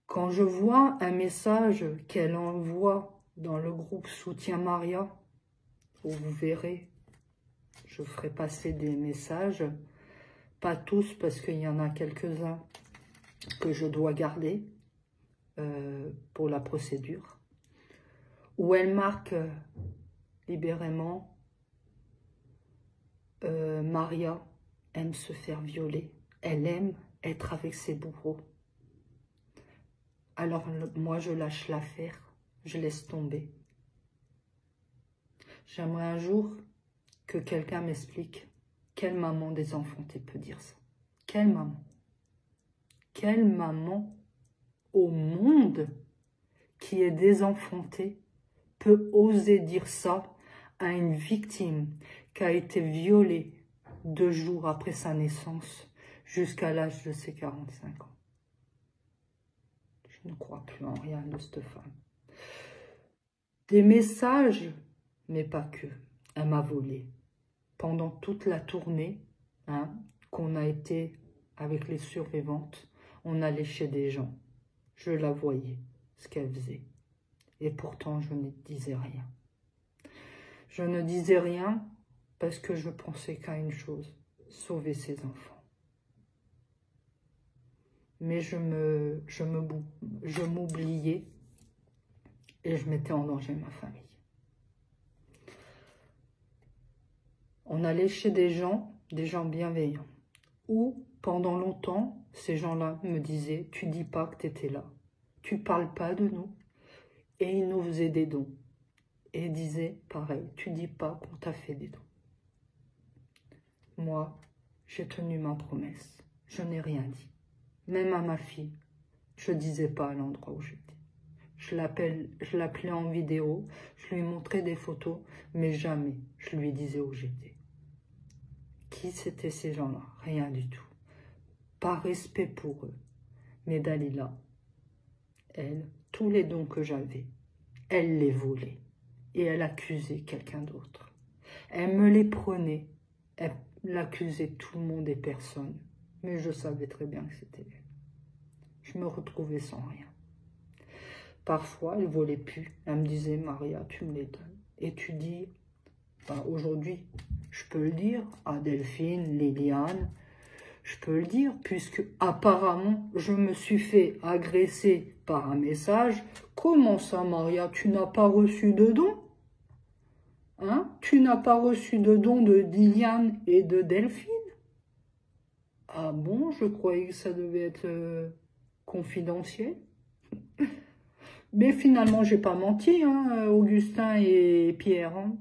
Speaker 1: Quand je vois un message qu'elle envoie dans le groupe Soutien Maria, où vous verrez, je ferai passer des messages, pas tous parce qu'il y en a quelques-uns que je dois garder pour la procédure, où elle marque libérément Maria aime se faire violer, elle aime être avec ses bourreaux. Alors moi je lâche l'affaire, je laisse tomber. J'aimerais un jour que quelqu'un m'explique quelle maman désenfantée peut dire ça. Quelle maman? Quelle maman au monde qui est désenfantée peut oser dire ça à une victime qui a été violée 2 jours après sa naissance jusqu'à l'âge de ses 45 ans? Je ne crois plus en rien de cette femme. Des messages, mais pas que. Elle m'a volé. Pendant toute la tournée hein, qu'on a été avec les survivantes, on allait chez des gens. Je la voyais, ce qu'elle faisait. Et pourtant, je ne disais rien. Je ne disais rien parce que je pensais qu'à une chose, sauver ses enfants. Mais je m'oubliais et je mettais en danger ma famille. On allait chez des gens bienveillants, où pendant longtemps, ces gens-là me disaient « tu dis pas que tu étais là, tu parles pas de nous ». Et ils nous faisaient des dons. Et ils disaient pareil, tu dis pas qu'on t'a fait des dons. Moi, j'ai tenu ma promesse, je n'ai rien dit. Même à ma fille, je disais pas à l'endroit où j'étais. Je l'appelais en vidéo, je lui montrais des photos, mais jamais je lui disais où j'étais. Qui c'étaient ces gens-là? Rien du tout. Pas respect pour eux. Mais Dalila, elle, tous les dons que j'avais, elle les volait. Et elle accusait quelqu'un d'autre. Elle me les prenait. Elle accusait tout le monde et personne. Mais je savais très bien que c'était elle. Je me retrouvais sans rien. Parfois, elle ne volait plus. Elle me disait, Maria, tu me les donnes. Et tu dis, ben, aujourd'hui, je peux le dire à Delphine, Liliane, je peux le dire, puisque apparemment, je me suis fait agresser par un message. Comment ça, Maria, tu n'as pas reçu de don? Hein? Tu n'as pas reçu de dons de Diliane et de Delphine? Ah bon, je croyais que ça devait être confidentiel. Mais finalement, j'ai pas menti, hein, Augustin et Pierre. Hein,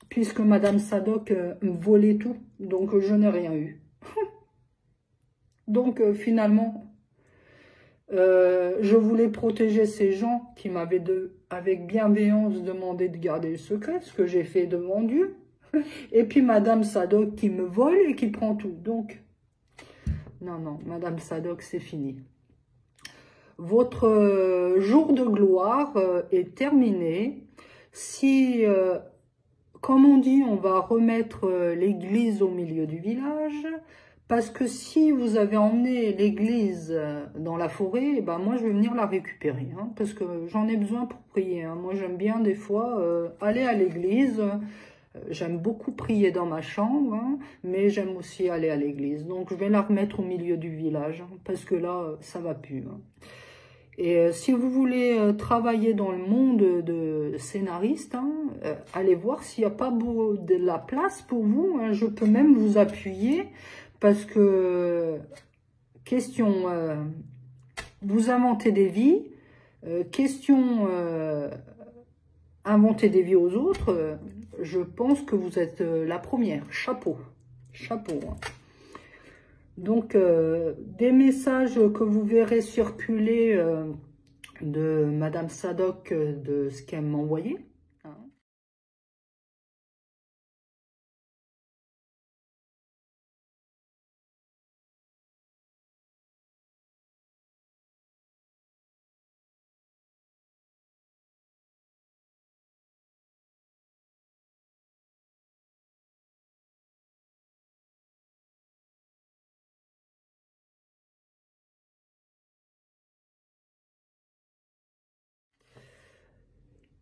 Speaker 1: puisque Madame Sadoc me volait tout, donc je n'ai rien eu. Donc finalement, je voulais protéger ces gens qui m'avaient avec bienveillance demandé de garder le secret, ce que j'ai fait devant Dieu. Et puis Madame Sadoc qui me vole et qui prend tout. Donc, non, non, Madame Sadoc, c'est fini. Votre jour de gloire est terminé. Si, comme on dit, on va remettre l'église au milieu du village, parce que si vous avez emmené l'église dans la forêt, ben moi je vais venir la récupérer, hein, parce que j'en ai besoin pour prier. Hein. Moi j'aime bien des fois aller à l'église. J'aime beaucoup prier dans ma chambre, hein, mais j'aime aussi aller à l'église. Donc je vais la remettre au milieu du village, hein, parce que là, ça va plus. Hein. Et si vous voulez travailler dans le monde de scénariste, hein, allez voir s'il n'y a pas de la place pour vous. Hein. Je peux même vous appuyer parce que, question, vous inventez des vies, question, inventer des vies aux autres, je pense que vous êtes la première. Chapeau, chapeau. Hein. Donc, des messages que vous verrez circuler de Madame Sadoc, de ce qu'elle m'a envoyé. Hein.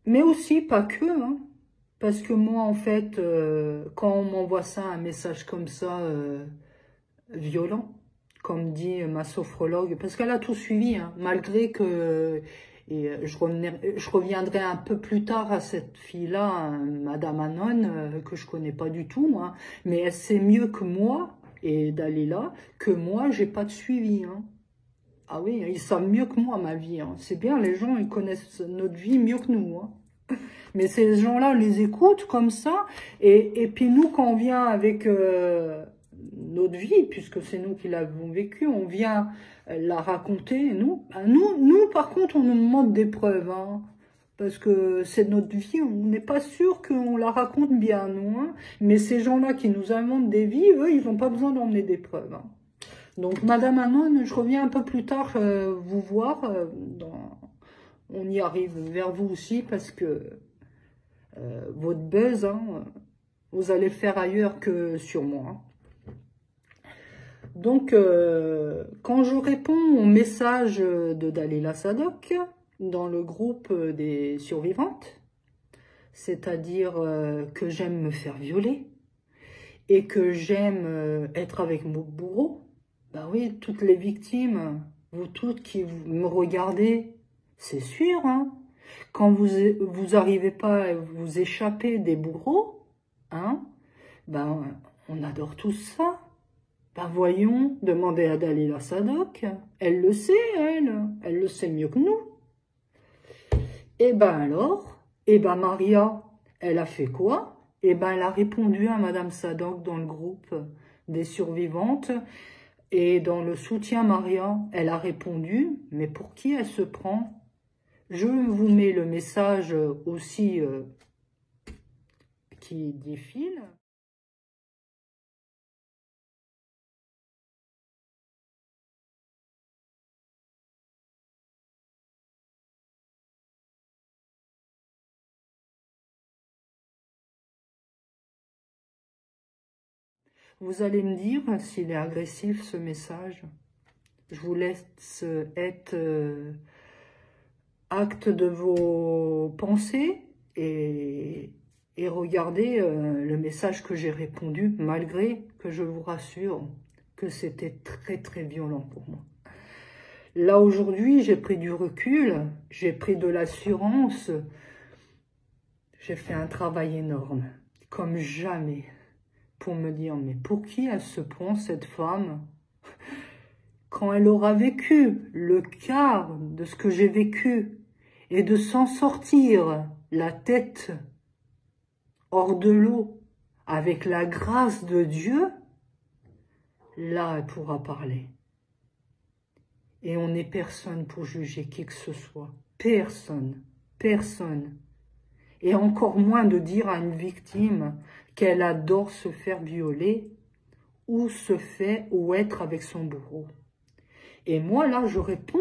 Speaker 1: Mais aussi, pas que, hein. Parce que moi, en fait, quand on m'envoie ça, un message comme ça, violent, comme dit ma sophrologue, parce qu'elle a tout suivi, hein, malgré que, et je reviendrai un peu plus tard à cette fille-là, hein, Madame Anon, que je connais pas du tout, hein, mais elle sait mieux que moi, et Dalila, que moi, j'ai pas de suivi. Hein. Ah oui, ils savent mieux que moi ma vie. Hein. C'est bien, les gens, ils connaissent notre vie mieux que nous. Hein. Mais ces gens-là, on les écoute comme ça. Et puis nous, quand on vient avec notre vie, puisque c'est nous qui l'avons vécu, on vient la raconter. Nous, par contre, on nous demande des preuves. Hein, parce que c'est notre vie, on n'est pas sûr qu'on la raconte bien, nous. Hein, mais ces gens-là qui nous inventent des vies, eux, ils n'ont pas besoin d'emmener des preuves. Hein. Donc, Madame Anon, je reviens un peu plus tard vous voir. On y arrive vers vous aussi parce que votre buzz, hein, vous allez le faire ailleurs que sur moi. Donc, quand je réponds au message de Dalila Sadoc dans le groupe des survivantes, c'est-à-dire que j'aime me faire violer et que j'aime être avec mon bourreau, ben oui, toutes les victimes, vous toutes qui me regardez, c'est sûr, hein, quand vous arrivez pas à vous échapper des bourreaux, hein, ben, on adore tout ça. Ben voyons, demandez à Dalila Sadoc, elle le sait, elle le sait mieux que nous. Et ben alors, et ben Maria, elle a fait quoi? Et ben elle a répondu à Madame Sadoc dans le groupe des survivantes, et dans le soutien Maria, elle a répondu, mais pour qui elle se prend? Je vous mets le message aussi qui défile. Vous allez me dire s'il est agressif ce message. Je vous laisse être acte de vos pensées et regardez le message que j'ai répondu, malgré que je vous rassure que c'était très très violent pour moi. Là aujourd'hui, j'ai pris du recul, j'ai pris de l'assurance. j'ai fait un travail énorme, comme jamais, pour me dire, mais pour qui elle se prend, cette femme, quand elle aura vécu le quart de ce que j'ai vécu, et de s'en sortir la tête hors de l'eau, avec la grâce de Dieu, là, elle pourra parler. Et on n'est personne pour juger qui que ce soit. Personne. Personne. Et encore moins de dire à une victime qu'elle adore se faire violer ou se faire ou être avec son bourreau. Et moi, là, je réponds.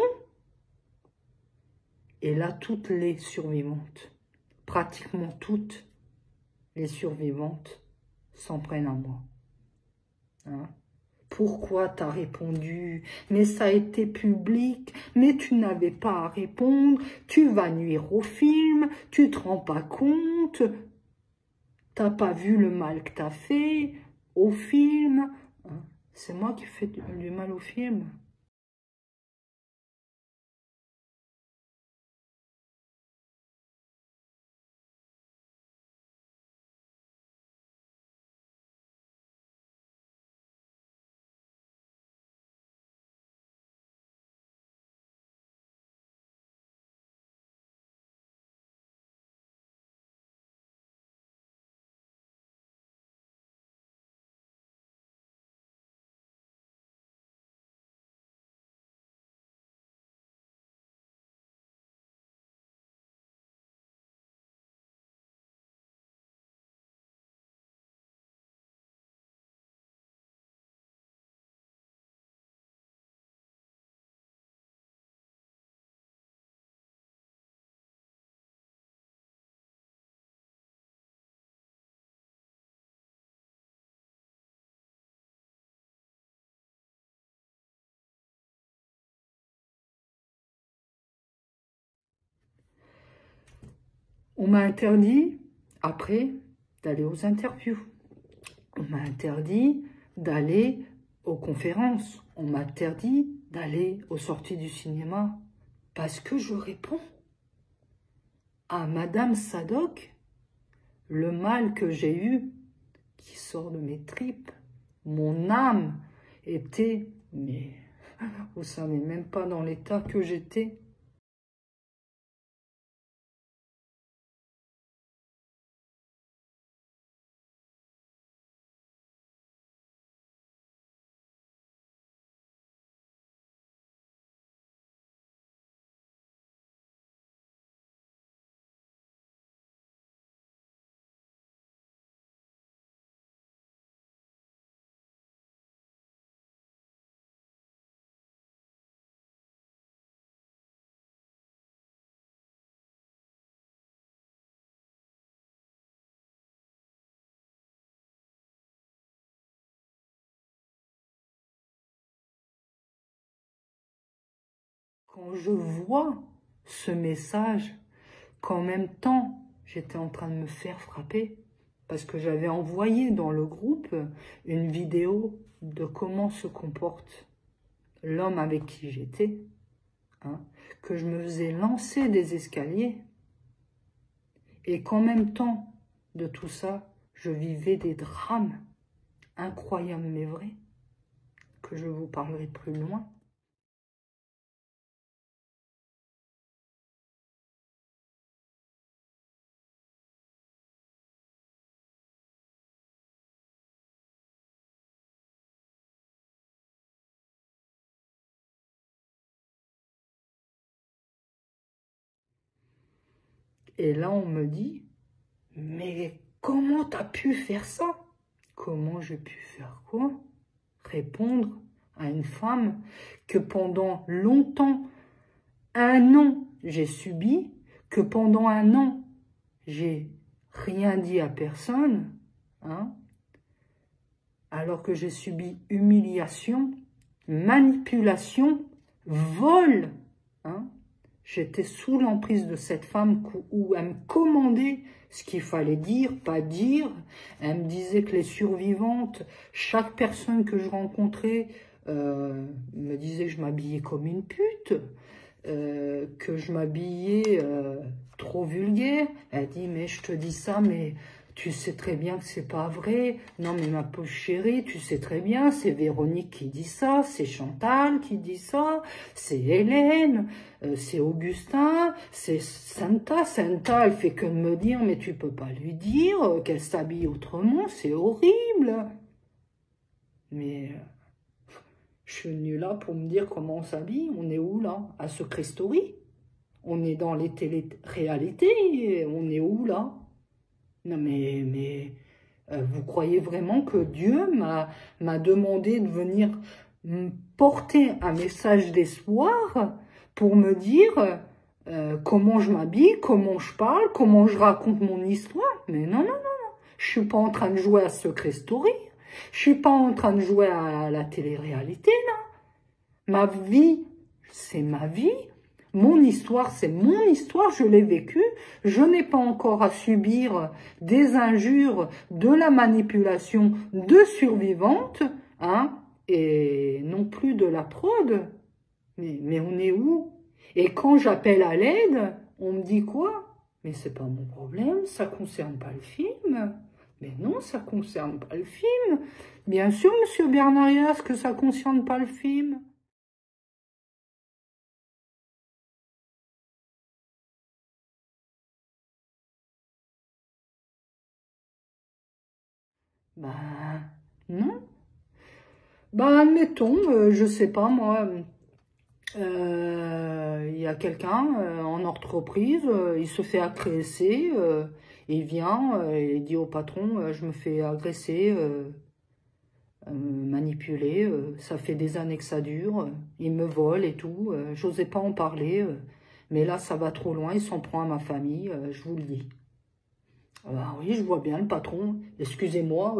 Speaker 1: Et là, toutes les survivantes, pratiquement toutes les survivantes, s'en prennent à moi. Hein? Pourquoi t'as répondu? Mais ça a été public, mais tu n'avais pas à répondre, tu vas nuire au film, tu te rends pas compte, t'as pas vu le mal que t'as fait au film. Hein? C'est moi qui fais du mal au film. On m'a interdit, après, d'aller aux interviews. On m'a interdit d'aller aux conférences. On m'a interdit d'aller aux sorties du cinéma. Parce que je réponds à Madame Sadoc, le mal que j'ai eu, qui sort de mes tripes. Mon âme était, mais vous savez même pas dans l'état que j'étais. Quand je vois ce message, qu'en même temps, j'étais en train de me faire frapper, parce que j'avais envoyé dans le groupe une vidéo de comment se comporte l'homme avec qui j'étais, hein, que je me faisais lancer des escaliers, et qu'en même temps de tout ça, je vivais des drames incroyables mais vrais, que je vous parlerai plus loin. Et là, on me dit, mais comment t'as pu faire ça? Comment j'ai pu faire quoi? Répondre à une femme que pendant longtemps, 1 an, j'ai subi, que pendant 1 an, j'ai rien dit à personne, hein, alors que j'ai subi humiliation, manipulation, vol, hein. J'étais sous l'emprise de cette femme où elle me commandait ce qu'il fallait dire, pas dire. Elle me disait que les survivantes, chaque personne que je rencontrais me disait que je m'habillais comme une pute. que je m'habillais trop vulgaire. Elle dit, mais je te dis ça, mais tu sais très bien que c'est pas vrai. Non, mais ma pauvre chérie, tu sais très bien, c'est Véronique qui dit ça, c'est Chantal qui dit ça, c'est Hélène, c'est Augustin, c'est Santa. Santa, elle fait que de me dire, mais tu peux pas lui dire qu'elle s'habille autrement, c'est horrible. Mais je suis venue là pour me dire comment on s'habille. On est où là? À Secret Story? On est dans les télé-réalités? On est où là? Non mais vous croyez vraiment que Dieu m'a demandé de venir me porter un message d'espoir pour me dire comment je m'habille, comment je parle, comment je raconte mon histoire? Mais non, non, non, non. Je suis pas en train de jouer à Secret Story. Je suis pas en train de jouer à la télé-réalité, non. Ma vie, c'est ma vie. Mon histoire, c'est mon histoire, je l'ai vécue. Je n'ai pas encore à subir des injures, de la manipulation de survivantes, hein, et non plus de la fraude. Mais on est où? Et quand j'appelle à l'aide, on me dit quoi? Mais c'est pas mon problème, ça concerne pas le film. Mais non, ça concerne pas le film. Bien sûr, monsieur Bernarias, que ça concerne pas le film. Ben, non. Ben, admettons, je sais pas, moi, il y a quelqu'un en entreprise, il se fait agresser, il vient, il dit au patron, je me fais agresser, manipuler, ça fait des années que ça dure, il me vole et tout, j'osais pas en parler, mais là, ça va trop loin, il s'en prend à ma famille, je vous le dis. Ah bah oui, je vois bien le patron. Excusez-moi,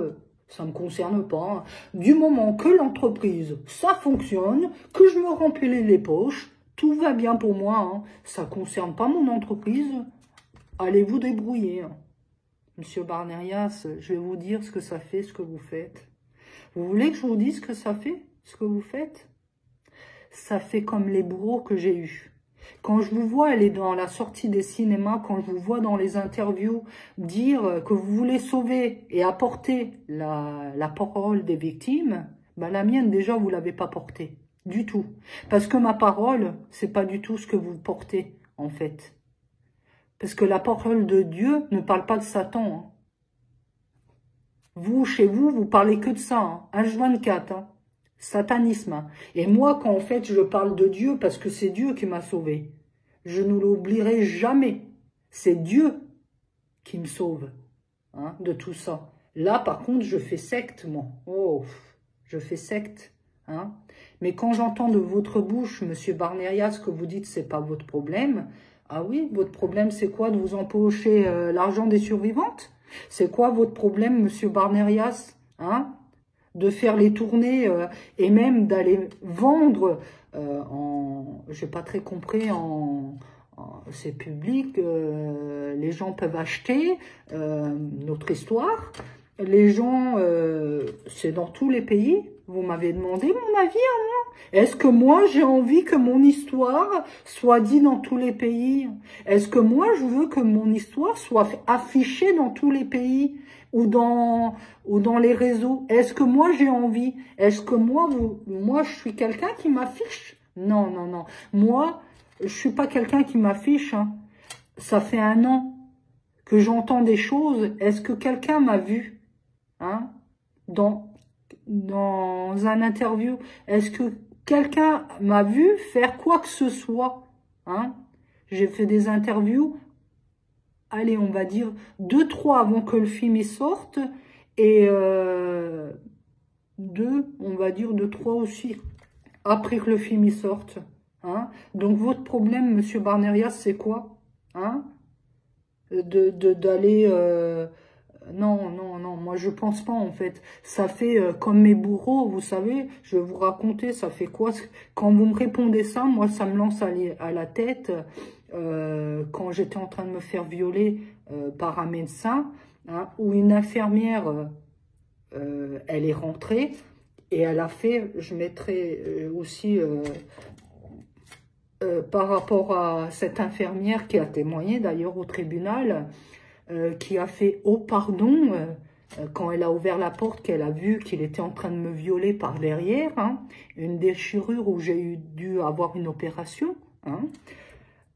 Speaker 1: ça ne me concerne pas. Du moment que l'entreprise, ça fonctionne, que je me remplis les poches, tout va bien pour moi. Hein. Ça ne concerne pas mon entreprise. Allez vous débrouiller. Hein. Monsieur Barnerias, je vais vous dire ce que ça fait, ce que vous faites. Vous voulez que je vous dise ce que ça fait, ce que vous faites? Ça fait comme les bourreaux que j'ai eus. Quand je vous vois aller dans la sortie des cinémas, quand je vous vois dans les interviews dire que vous voulez sauver et apporter la parole des victimes, ben la mienne déjà vous l'avez pas portée du tout. Parce que ma parole, c'est pas du tout ce que vous portez en fait. Parce que la parole de Dieu ne parle pas de Satan. Hein. Vous, chez vous, vous parlez que de ça, hein, H24, hein. Satanisme. Et moi, quand en fait je parle de Dieu, parce que c'est Dieu qui m'a sauvé, je ne l'oublierai jamais. C'est Dieu qui me sauve hein, de tout ça. Là, par contre, je fais secte, moi. Oh, je fais secte. Hein. Mais quand j'entends de votre bouche, monsieur Barnerias, que vous dites c'est pas votre problème, ah oui, votre problème c'est quoi? De vous empocher l'argent des survivantes? C'est quoi votre problème, monsieur Barnerias hein? De faire les tournées et même d'aller vendre j'ai pas très compris, c'est public, les gens peuvent acheter notre histoire, les gens, c'est dans tous les pays, vous m'avez demandé mon avis à moi. Est-ce que moi j'ai envie que mon histoire soit dite dans tous les pays? Est-ce que moi je veux que mon histoire soit affichée dans tous les pays? Ou dans les réseaux. Est-ce que moi j'ai envie? Est-ce que moi je suis quelqu'un qui m'affiche? Non, non, non. Moi, je suis pas quelqu'un qui m'affiche. Hein. Ça fait 1 an que j'entends des choses. Est-ce que quelqu'un m'a vu hein, dans un interview? Est-ce que quelqu'un m'a vu faire quoi que ce soit hein? J'ai fait des interviews. Allez, on va dire 2-3 avant que le film y sorte et 2, on va dire 2-3 aussi après que le film y sorte. Hein. Donc votre problème, monsieur Barnerias, c'est quoi hein? D'aller... non, non, non, moi je pense pas en fait. Ça fait comme mes bourreaux, vous savez, je vais vous raconter, ça fait quoi? Quand vous me répondez ça, moi ça me lance à la tête... quand j'étais en train de me faire violer par un médecin, hein, où une infirmière, elle est rentrée et elle a fait, je mettrai aussi par rapport à cette infirmière qui a témoigné d'ailleurs au tribunal, qui a fait « Oh pardon », quand elle a ouvert la porte, qu'elle a vu qu'il était en train de me violer par derrière, hein, une déchirure où j'ai dû avoir une opération, hein,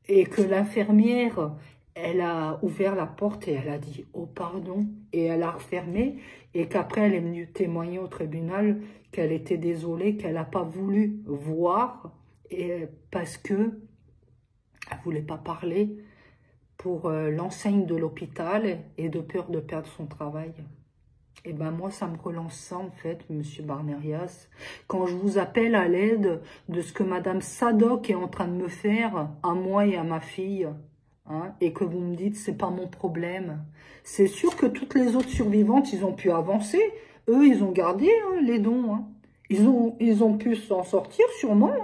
Speaker 1: et que l'infirmière, elle a ouvert la porte et elle a dit « Oh pardon » et elle a refermé, et qu'après elle est venue témoigner au tribunal qu'elle était désolée, qu'elle n'a pas voulu voir, et parce que elle voulait pas parler pour l'enseigne de l'hôpital et de peur de perdre son travail. Et ben moi, ça me relance ça, en fait, Monsieur Barnerias. Quand je vous appelle à l'aide de ce que Madame Sadok est en train de me faire, à moi et à ma fille, hein, et que vous me dites, c'est pas mon problème. C'est sûr que toutes les autres survivantes, ils ont pu avancer. Eux, ils ont gardé hein, les dons. Hein. Ils ont pu s'en sortir, sûrement.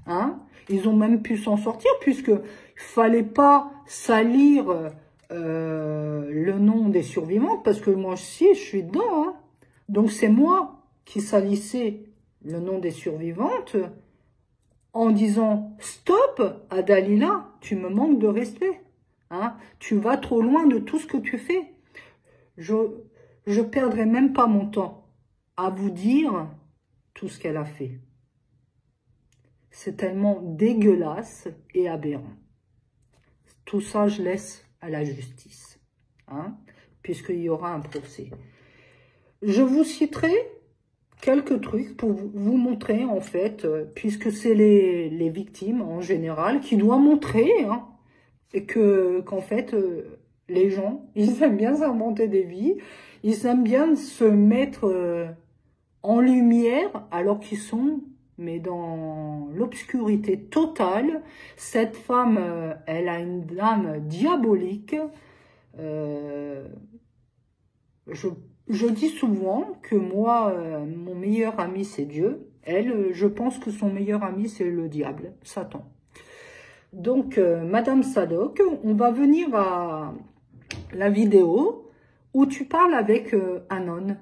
Speaker 1: Hein. Ils ont même pu s'en sortir, puisqu'il ne fallait pas salir... le nom des survivantes, parce que moi aussi, je suis dedans. Hein. Donc, c'est moi qui salissais le nom des survivantes en disant « Stop, à Dalila, tu me manques de respect. Hein. Tu vas trop loin de tout ce que tu fais. Je perdrai même pas mon temps à vous dire tout ce qu'elle a fait. C'est tellement dégueulasse et aberrant. Tout ça, je laisse à la justice, hein, puisqu'il y aura un procès. Je vous citerai quelques trucs pour vous montrer, en fait, puisque c'est les victimes, en général, qui doivent montrer hein, qu'en fait, les gens, ils aiment bien s'inventer des vies, ils aiment bien se mettre en lumière, alors qu'ils sont... mais dans l'obscurité totale. Cette femme, elle a une âme diabolique. Je dis souvent que moi, mon meilleur ami, c'est Dieu. Elle, je pense que son meilleur ami, c'est le diable, Satan. Donc, Madame Sadok, on va venir à la vidéo où tu parles avec Anon.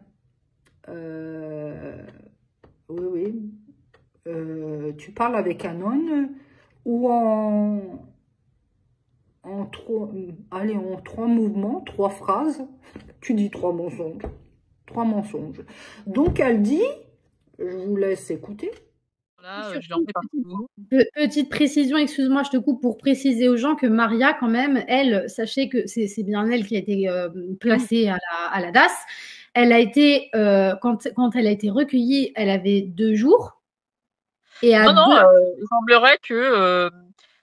Speaker 1: Oui, oui. Tu parles avec Anon ou en trois mouvements, 3 phrases, tu dis 3 mensonges. 3 mensonges. Donc elle dit, je vous laisse écouter.
Speaker 2: Là, je leur fais partout. Petite précision, excuse-moi, je te coupe pour préciser aux gens que Maria, quand même, elle, sachez que c'est bien elle qui a été placée à la DAS. Elle a été, quand elle a été recueillie, elle avait 2 jours. Et à
Speaker 3: non, il semblerait que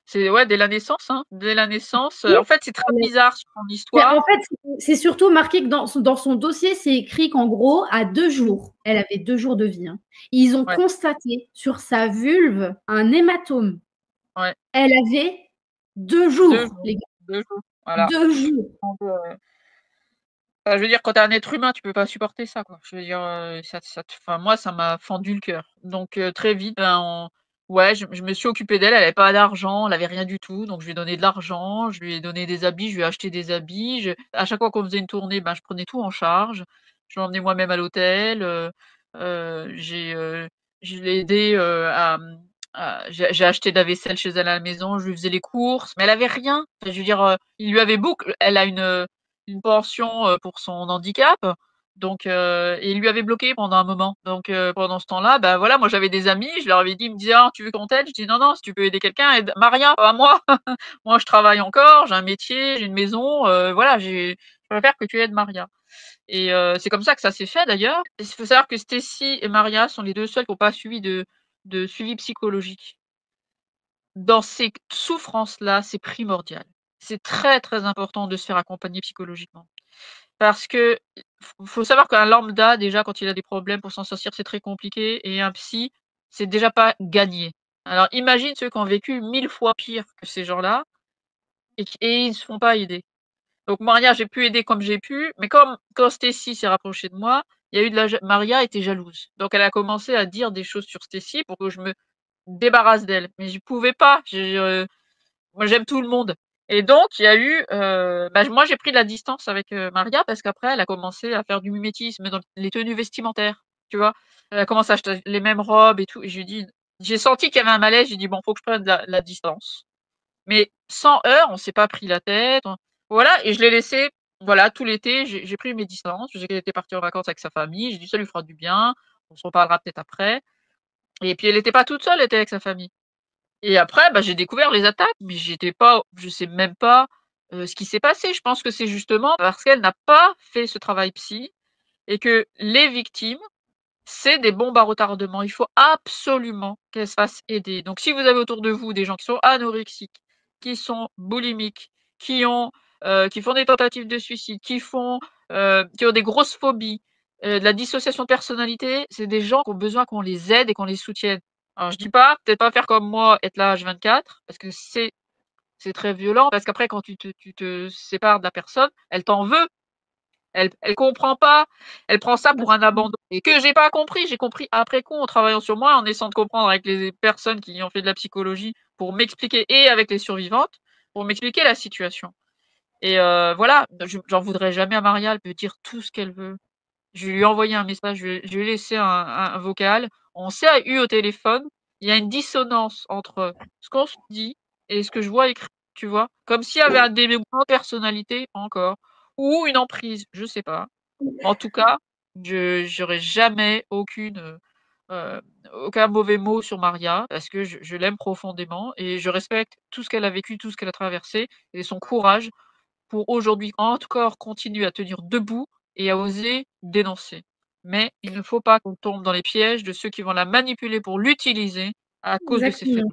Speaker 3: c'est ouais, dès la naissance. Hein, dès la naissance. En fait, c'est très bizarre son histoire.
Speaker 2: En fait, c'est surtout marqué que dans son dossier, c'est écrit qu'en gros, à 2 jours, elle avait 2 jours de vie. Hein. Ils ont constaté sur sa vulve un hématome.
Speaker 3: Ouais.
Speaker 2: Elle avait 2 jours, les gars.
Speaker 3: 2 jours, voilà.
Speaker 2: 2 jours.
Speaker 3: Donc, je veux dire, quand t'es un être humain, tu peux pas supporter ça, quoi. Je veux dire, moi, ça m'a fendu le cœur. Donc, très vite, ouais, je me suis occupée d'elle. Elle avait pas d'argent, elle avait rien du tout. Donc, je lui ai donné de l'argent, je lui ai donné des habits, je lui ai acheté des habits. À chaque fois qu'on faisait une tournée, ben, je prenais tout en charge. Je l'emmenais moi-même à l'hôtel. Je l'ai aidée j'ai acheté de la vaisselle chez elle à la maison, je lui faisais les courses, mais elle avait rien. Enfin, je veux dire, elle a une pension pour son handicap, donc et il lui avait bloqué pendant un moment. Donc pendant ce temps-là, bah voilà, moi j'avais des amis, je leur avais dit, ils me disaient ah tu veux qu'on t'aide? Je dis non non, si tu peux aider quelqu'un, aide Maria, pas moi. Moi je travaille encore, j'ai un métier, j'ai une maison, voilà, je préfère que tu aides Maria. Et c'est comme ça que ça s'est fait d'ailleurs. Il faut savoir que Stacy et Maria sont les 2 seules qui n'ont pas suivi de suivi psychologique. Dans ces souffrances-là, c'est primordial. C'est très, très important de se faire accompagner psychologiquement. Parce que faut savoir qu'un lambda, déjà, quand il a des problèmes pour s'en sortir, c'est très compliqué et un psy, c'est déjà pas gagné. Alors imagine ceux qui ont vécu 1000 fois pire que ces gens-là et ils se font pas aider. Donc Maria, j'ai pu aider comme j'ai pu, mais quand Stacy s'est rapprochée de moi, il y a eu Maria était jalouse. Donc elle a commencé à dire des choses sur Stacy pour que je me débarrasse d'elle. Mais je pouvais pas. Moi, j'aime tout le monde. Et donc, il y a eu, moi, j'ai pris de la distance avec Maria parce qu'après, elle a commencé à faire du mimétisme dans les tenues vestimentaires, tu vois. Elle a commencé à acheter les mêmes robes et tout. Et je lui ai dit, j'ai senti qu'il y avait un malaise, j'ai dit bon, faut que je prenne la distance. Mais sans heurts, on s'est pas pris la tête. Voilà, et je l'ai laissé, voilà, tout l'été, j'ai pris mes distances. J'étais partie en vacances avec sa famille. J'ai dit ça lui fera du bien. On se reparlera peut-être après. Et puis elle était pas toute seule, elle était avec sa famille. Et après, bah, j'ai découvert les attaques, mais je sais même pas ce qui s'est passé. Je pense que c'est justement parce qu'elle n'a pas fait ce travail psy et que les victimes, c'est des bombes à retardement. Il faut absolument qu'elles se fassent aider. Donc, si vous avez autour de vous des gens qui sont anorexiques, qui sont boulimiques, qui font des tentatives de suicide, qui ont des grosses phobies, de la dissociation de personnalité, c'est des gens qui ont besoin qu'on les aide et qu'on les soutienne. Alors, je dis pas, peut-être pas faire comme moi, être là H24, parce que c'est très violent, parce qu'après, quand tu te sépares de la personne, elle t'en veut. Elle comprend pas, elle prend ça pour un abandon. Et que j'ai pas compris, j'ai compris après coup en travaillant sur moi, en essayant de comprendre avec les personnes qui ont fait de la psychologie pour m'expliquer et avec les survivantes, pour m'expliquer la situation. Et voilà, j'en voudrais jamais à Maria, elle peut dire tout ce qu'elle veut. Je lui ai envoyé un message, je lui ai laissé un vocal. On s'est eu au téléphone. Il y a une dissonance entre ce qu'on se dit et ce que je vois écrit, tu vois. Comme s'il y avait un développement de personnalité encore. Ou une emprise, je sais pas. En tout cas, j'aurais jamais euh, aucun mauvais mot sur Maria parce que je l'aime profondément et je respecte tout ce qu'elle a vécu, tout ce qu'elle a traversé et son courage pour aujourd'hui encore continuer à tenir debout et à oser dénoncer. Mais il ne faut pas qu'on tombe dans les pièges de ceux qui vont la manipuler pour l'utiliser à cause de ses
Speaker 2: Exactement.
Speaker 3: faiblesses.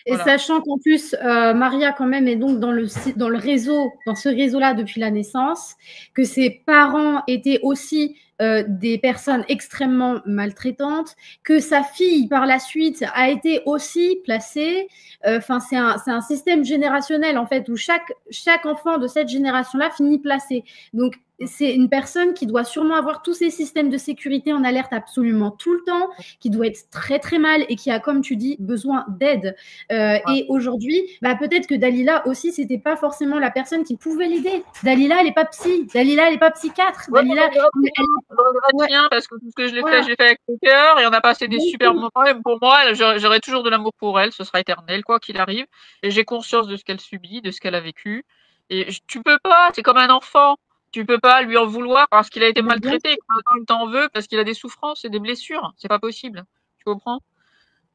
Speaker 2: Et
Speaker 3: Voilà.
Speaker 2: sachant qu'en plus, Maria, quand même, est donc dans le réseau, dans ce réseau-là depuis la naissance, que ses parents étaient aussi des personnes extrêmement maltraitantes, que sa fille, par la suite, a été aussi placée. Enfin, c'est un système générationnel, en fait, où chaque enfant de cette génération-là finit placé. Donc, c'est une personne qui doit sûrement avoir tous ces systèmes de sécurité en alerte absolument tout le temps, qui doit être très, très mal et qui a, comme tu dis, besoin d'aide. Et aujourd'hui, bah, peut-être que Dalila aussi, c'était pas forcément la personne qui pouvait l'aider. Dalila, elle est pas psy. Dalila, elle est pas psychiatre.
Speaker 3: Ouais,
Speaker 2: Dalila,
Speaker 3: je regrette rien parce que tout ce que je l'ai fait avec le cœur et on a passé des super moments. Et pour moi, j'aurai toujours de l'amour pour elle, ce sera éternel, quoi qu'il arrive. Et j'ai conscience de ce qu'elle subit, de ce qu'elle a vécu. Et tu peux pas, c'est comme un enfant. Tu peux pas lui en vouloir parce qu'il a été maltraité. Quand il t'en veut parce qu'il a des souffrances et des blessures. C'est pas possible. Tu comprends?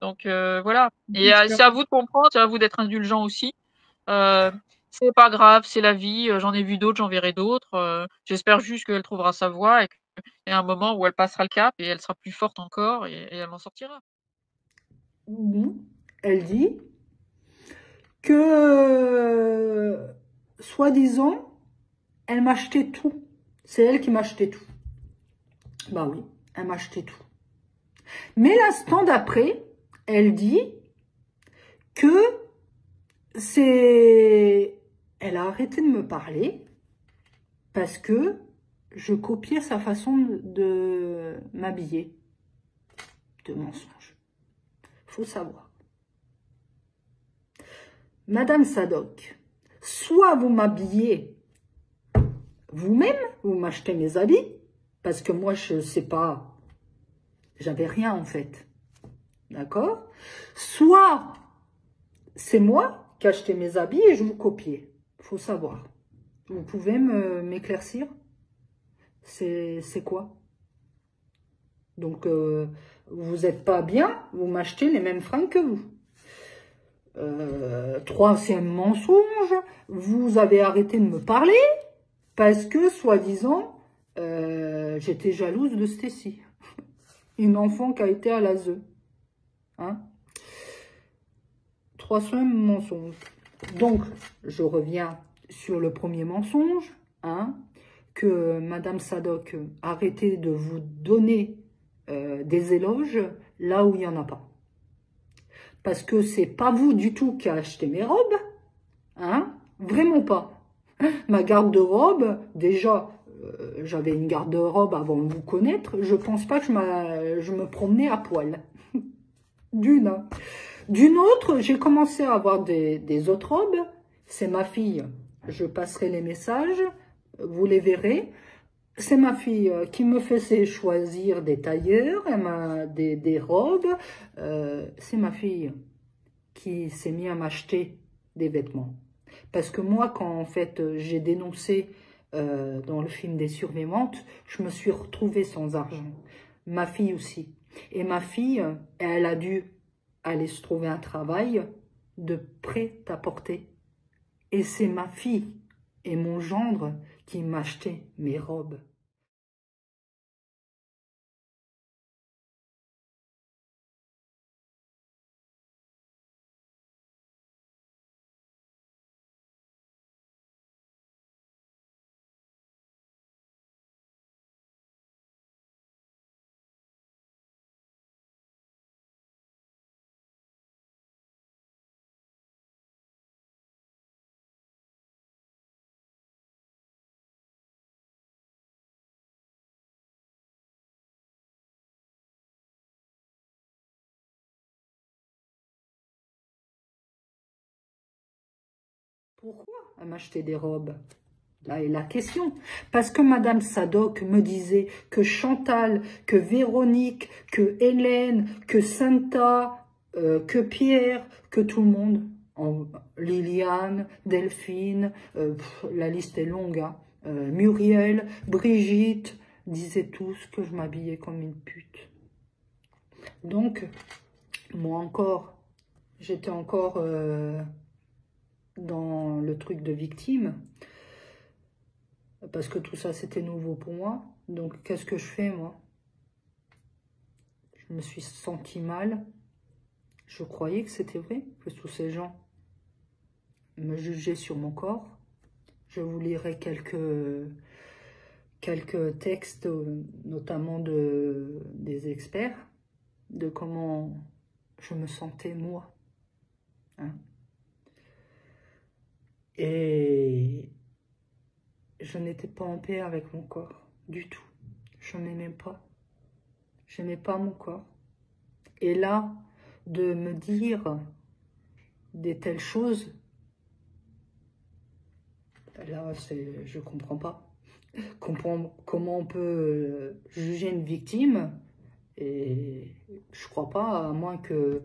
Speaker 3: Donc voilà. Et c'est à vous de comprendre, c'est à vous d'être indulgent aussi. C'est pas grave, c'est la vie. J'en ai vu d'autres, j'en verrai d'autres. J'espère juste qu'elle trouvera sa voie et qu'il y a un moment où elle passera le cap et elle sera plus forte encore et elle m'en sortira.
Speaker 1: Elle dit que, soi-disant, elle m'achetait tout. C'est elle qui m'achetait tout. Bah oui, elle m'achetait tout. Mais l'instant d'après, elle dit que elle a arrêté de me parler parce que je copiais sa façon de m'habiller. De mensonge. Faut savoir. Madame Sadoc, soit vous m'habillez vous-même, vous m'achetez mes habits, parce que moi, je sais pas, j'avais rien en fait. D'accord? Soit c'est moi qui achetais mes habits et je vous copiais. Faut savoir. Vous pouvez m'éclaircir? C'est quoi? Donc, vous n'êtes pas bien, vous m'achetez les mêmes fringues que vous. Troisième mensonge, vous avez arrêté de me parler parce que, soi-disant, j'étais jalouse de Stécie. Une enfant qui a été à l'ASE. Hein? Troisième mensonge. Donc, je reviens sur le premier mensonge, hein, que Madame Sadoc arrêtez de vous donner des éloges là où il n'y en a pas. Parce que c'est pas vous du tout qui a acheté mes robes, hein, vraiment pas. Ma garde-robe, déjà, j'avais une garde-robe avant de vous connaître, je pense pas que je me promenais à poil. D'une. D'une autre, j'ai commencé à avoir des autres robes. C'est ma fille. Je passerai les messages. Vous les verrez. C'est ma fille qui me faisait choisir des tailleurs, des robes. C'est ma fille qui s'est mise à m'acheter des vêtements. Parce que moi, quand en fait j'ai dénoncé dans le film des survivantes, je me suis retrouvée sans argent. Ma fille aussi. Et ma fille, elle a dû aller se trouver un travail de prêt-à-porter. Et c'est ma fille et mon gendre qui m'achetaient mes robes. Pourquoi elle m'achetait des robes? Là est la question. Parce que Madame Sadoc me disait que Chantal, que Véronique, que Hélène, que Santa, que Pierre, que tout le monde, Liliane, Delphine, la liste est longue, hein, Muriel, Brigitte, disaient tous que je m'habillais comme une pute. Donc, moi encore, j'étais encore dans le truc de victime. Parce que tout ça, c'était nouveau pour moi. Donc, qu'est-ce que je fais, moi? Je me suis sentie mal. Je croyais que c'était vrai, que tous ces gens me jugeaient sur mon corps. Je vous lirai quelques textes, notamment des experts, de comment je me sentais, moi. Hein? Et je n'étais pas en paix avec mon corps, du tout. Je n'aimais pas. Je n'aimais pas mon corps. Et là, de me dire des telles choses, là, je ne comprends pas. Comment on peut juger une victime, et je crois pas, à moins que,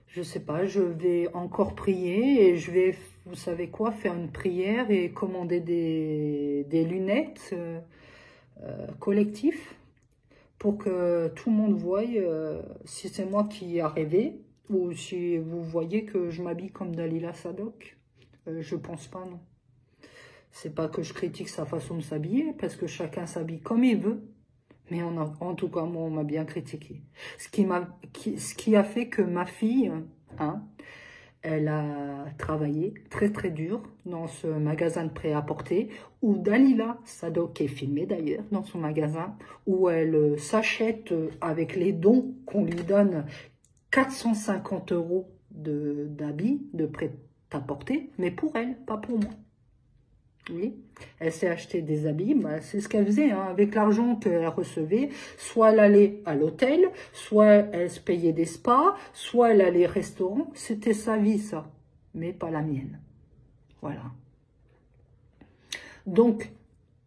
Speaker 1: je sais pas, je vais encore prier et je vais, vous savez quoi, faire une prière et commander des lunettes collectives pour que tout le monde voie si c'est moi qui a rêvé ou si vous voyez que je m'habille comme Dalila Sadoc. Je pense pas, non. C'est pas que je critique sa façon de s'habiller, parce que chacun s'habille comme il veut. Mais en tout cas, moi, on m'a bien critiqué. Ce qui a fait que ma fille, hein, elle a travaillé très très dur dans ce magasin de prêt-à-porter, où Dalila Sadoc est filmée d'ailleurs dans son magasin, où elle s'achète avec les dons qu'on lui donne 450 € d'habits de prêt-à-porter, mais pour elle, pas pour moi. Oui, elle s'est acheté des habits, bah, c'est ce qu'elle faisait, hein, avec l'argent qu'elle recevait. Soit elle allait à l'hôtel, soit elle se payait des spas, soit elle allait au restaurant. C'était sa vie, ça, mais pas la mienne. Voilà. Donc,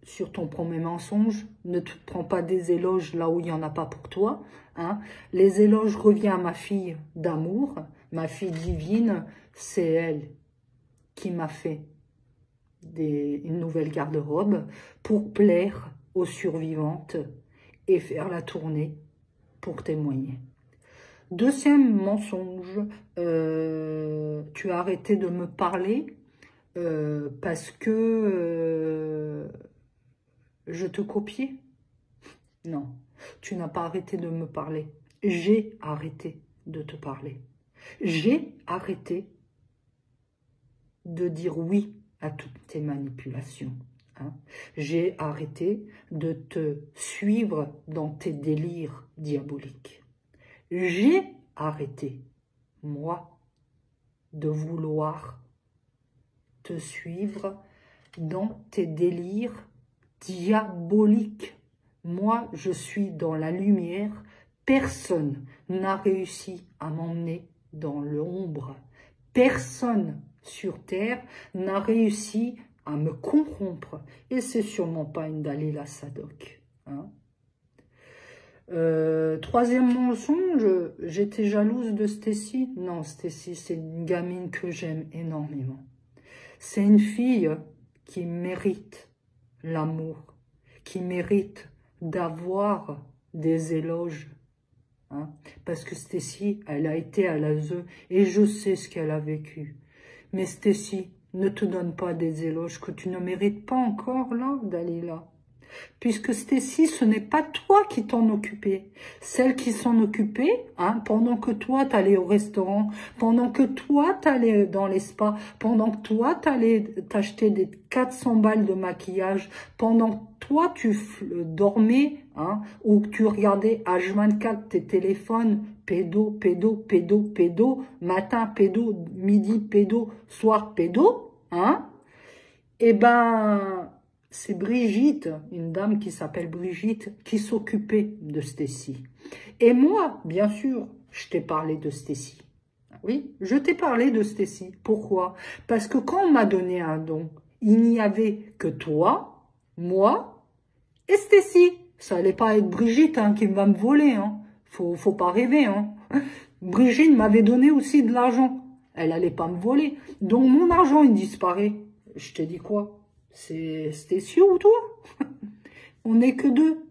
Speaker 1: sur ton premier mensonge, ne te prends pas des éloges là où il n'y en a pas pour toi. Hein. Les éloges reviennent à ma fille d'amour, ma fille divine, c'est elle qui m'a fait une nouvelle garde-robe pour plaire aux survivantes et faire la tournée pour témoigner. Deuxième mensonge, tu as arrêté de me parler parce que je te copiais. Non, tu n'as pas arrêté de me parler. J'ai arrêté de te parler. J'ai arrêté de dire oui à toutes tes manipulations. Hein. J'ai arrêté de te suivre dans tes délires diaboliques. J'ai arrêté, moi, de vouloir te suivre dans tes délires diaboliques. Moi, je suis dans la lumière. Personne n'a réussi à m'emmener dans l'ombre. Personne sur Terre n'a réussi à me corrompre. Et c'est sûrement pas une Dalila Sadok. Hein. Troisième mensonge, j'étais jalouse de Stécie. Non, Stécie, c'est une gamine que j'aime énormément. C'est une fille qui mérite l'amour, qui mérite d'avoir des éloges. Hein, parce que Stécie, elle a été à l'ASE et je sais ce qu'elle a vécu. Mais Stécie, ne te donne pas des éloges que tu ne mérites pas encore là, Dalila. Puisque Stécie, ce n'est pas toi qui t'en occupais. Celle qui s'en occupait, hein, pendant que toi t'allais au restaurant, pendant que toi t'allais dans les spas, pendant que toi t'allais t'acheter des 400 balles de maquillage, pendant que toi tu dormais, hein, ou que tu regardais H24 tes téléphones, pédo, matin pédo, midi pédo, soir pédo, hein, eh ben... c'est Brigitte, une dame qui s'appelle Brigitte, qui s'occupait de Stécie. Et moi, bien sûr, je t'ai parlé de Stécie. Oui, je t'ai parlé de Stécie. Pourquoi? Parce que quand on m'a donné un don, il n'y avait que toi, moi et Stécie. Ça allait pas être Brigitte hein, qui va me voler. Hein. Faut pas rêver. Hein. Brigitte m'avait donné aussi de l'argent. Elle allait pas me voler. Donc mon argent, il disparaît. Je t'ai dit quoi? C'est Stécie ou toi? On n'est que deux.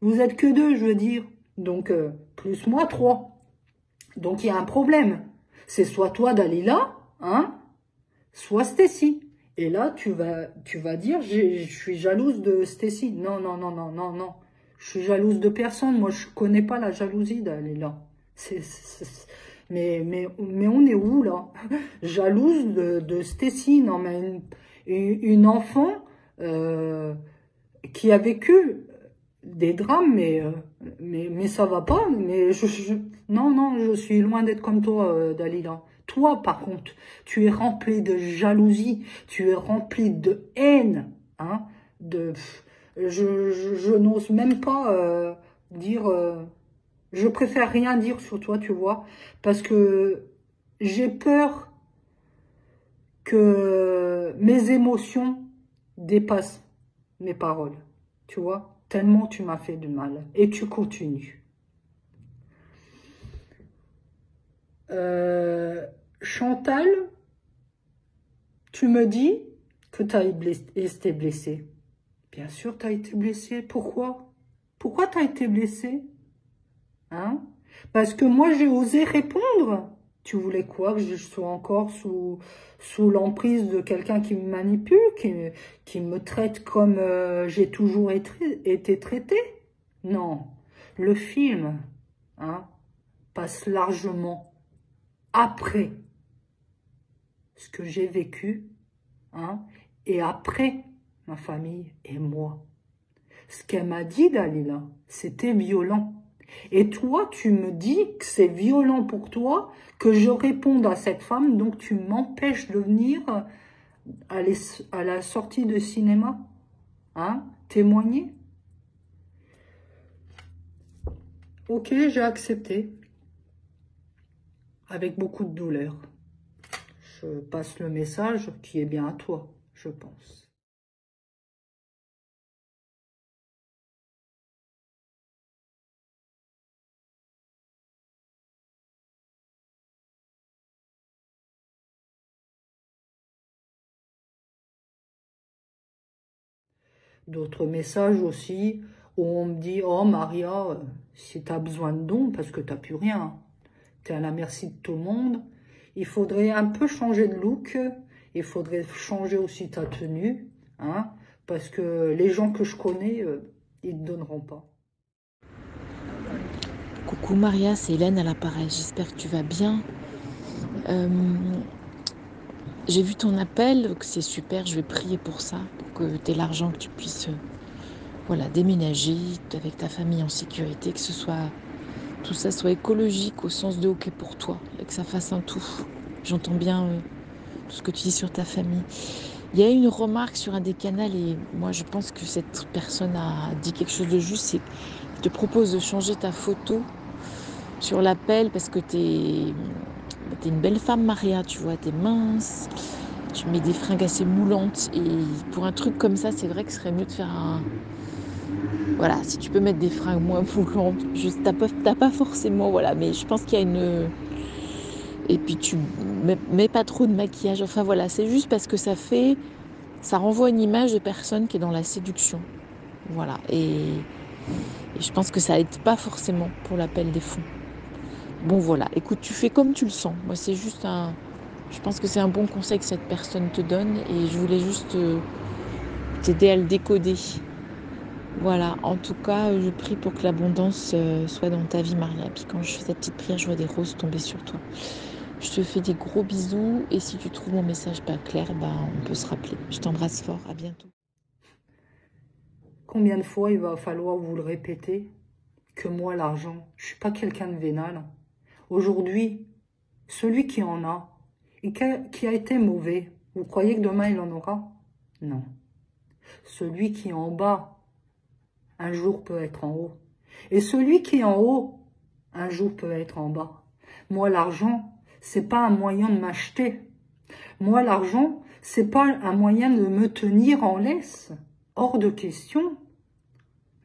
Speaker 1: Vous êtes que deux, je veux dire. Donc, plus moi, 3. Donc, il y a un problème. C'est soit toi, Dalila, hein, soit Stécie. Et là, tu vas dire, je suis jalouse de Stécie. Non, non, non, non, non, non. Je suis jalouse de personne. Moi, je connais pas la jalousie, Dalila. Mais on est où, là? Jalouse de Stécie. Non, mais une enfant qui a vécu des drames, mais ça va pas. Mais non, non, je suis loin d'être comme toi, Dalila. Toi, par contre, tu es rempli de jalousie, tu es rempli de haine, hein, je n'ose même pas dire, je préfère rien dire sur toi, tu vois, parce que j'ai peur que mes émotions dépassent mes paroles, tu vois, tellement tu m'as fait du mal, et tu continues. Chantal, tu me dis que tu as été blessée. Bien sûr, tu as été blessée. Pourquoi? Pourquoi tu as été blessée? Hein? Parce que moi, j'ai osé répondre. Tu voulais quoi? Que je sois encore sous l'emprise de quelqu'un qui me manipule, qui me traite comme j'ai toujours été traitée? Non. Le film, hein, passe largement après ce que j'ai vécu, hein, et après ma famille et moi. Ce qu'elle m'a dit, Dalila, c'était violent. Et toi, tu me dis que c'est violent pour toi que je réponde à cette femme, donc tu m'empêches de venir à la sortie de cinéma, hein, témoigner. Ok, j'ai accepté, avec beaucoup de douleur. Je passe le message qui est bien à toi, je pense. D'autres messages aussi, où on me dit « Oh Maria, si tu as besoin de dons, parce que tu n'as plus rien, tu es à la merci de tout le monde, il faudrait un peu changer de look, il faudrait changer aussi ta tenue, hein, parce que les gens que je connais, ils ne te donneront pas. »
Speaker 4: Coucou Maria, c'est Hélène à l'appareil, j'espère que tu vas bien. J'ai vu ton appel, c'est super, je vais prier pour ça, pour que tu aies l'argent, que tu puisses voilà, déménager avec ta famille en sécurité, que tout ça soit écologique au sens de OK pour toi, et que ça fasse un tout. J'entends bien tout ce que tu dis sur ta famille. Il y a une remarque sur un des canaux et moi je pense que cette personne a dit quelque chose de juste, c'est qu'il te propose de changer ta photo sur l'appel parce que t'es une belle femme, Maria, tu vois, t'es mince, tu mets des fringues assez moulantes. Et pour un truc comme ça, c'est vrai que ce serait mieux de faire un... Voilà, si tu peux mettre des fringues moins moulantes, t'as pas forcément, voilà, mais je pense qu'il y a une... Et puis tu mets pas trop de maquillage, enfin voilà, c'est juste parce que ça renvoie une image de personne qui est dans la séduction. Voilà, et je pense que ça aide pas forcément pour l'appel des fonds. Bon voilà, écoute, tu fais comme tu le sens. Moi c'est juste un... Je pense que c'est un bon conseil que cette personne te donne et je voulais juste t'aider à le décoder. Voilà, en tout cas, je prie pour que l'abondance soit dans ta vie, Maria. Et puis quand je fais cette petite prière, je vois des roses tomber sur toi. Je te fais des gros bisous et si tu trouves mon message pas clair, on peut se rappeler. Je t'embrasse fort, à bientôt.
Speaker 1: Combien de fois il va falloir vous le répéter que moi, l'argent, je suis pas quelqu'un de vénal. Aujourd'hui, celui qui en a et qui a été mauvais, vous croyez que demain il en aura? Non. Celui qui est en bas, un jour peut être en haut. Et celui qui est en haut, un jour peut être en bas. Moi, l'argent, c'est pas un moyen de m'acheter. Moi, l'argent, c'est pas un moyen de me tenir en laisse. Hors de question.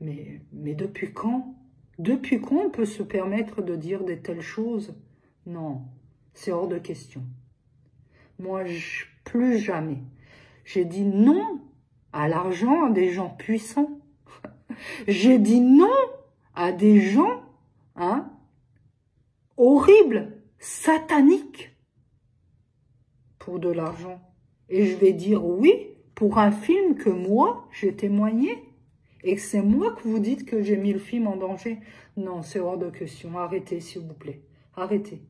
Speaker 1: Mais depuis quand? Depuis quand on peut se permettre de dire de telles choses? Non, c'est hors de question. Moi, plus jamais. J'ai dit non à l'argent à des gens puissants. J'ai dit non à des gens horribles, sataniques, pour de l'argent. Et je vais dire oui pour un film que moi, j'ai témoigné. Et que c'est moi que vous dites que j'ai mis le film en danger. Non, c'est hors de question. Arrêtez, s'il vous plaît. Arrêtez.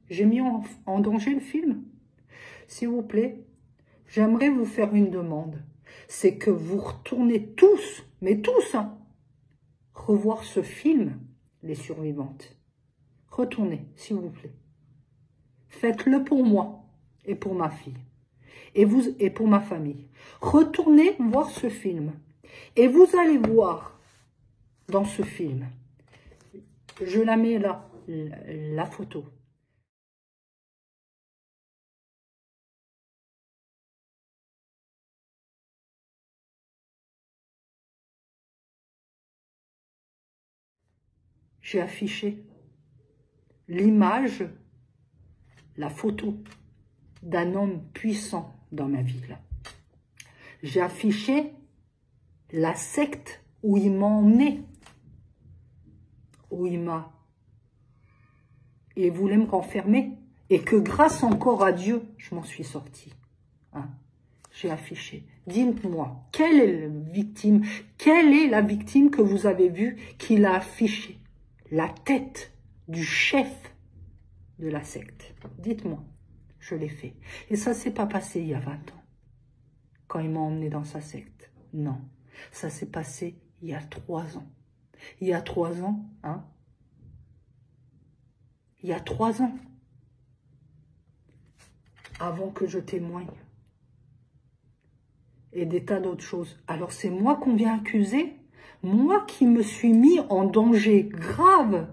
Speaker 1: J'ai mis en danger le film. S'il vous plaît, j'aimerais vous faire une demande. C'est que vous retournez tous, mais tous, revoir ce film, Les Survivantes. Retournez, s'il vous plaît. Faites-le pour moi et pour ma fille. Et pour ma famille. Retournez voir ce film. Et vous allez voir dans ce film, je la mets là, la photo. J'ai affiché l'image, la photo d'un homme puissant dans ma ville. J'ai affiché la secte où il m'a emmené, où il voulait me renfermer, et que grâce encore à Dieu, je m'en suis sortie. J'ai affiché. Dites-moi, quelle est la victime que vous avez vue qu'il a affiché? La tête du chef de la secte. Dites-moi, je l'ai fait. Et ça s'est pas passé il y a 20 ans, quand il m'a emmené dans sa secte. Non. Ça s'est passé il y a 3 ans. Il y a 3 ans, il y a 3 ans, avant que je témoigne. Et des tas d'autres choses. Alors c'est moi qu'on vient accuser? Moi qui me suis mis en danger grave.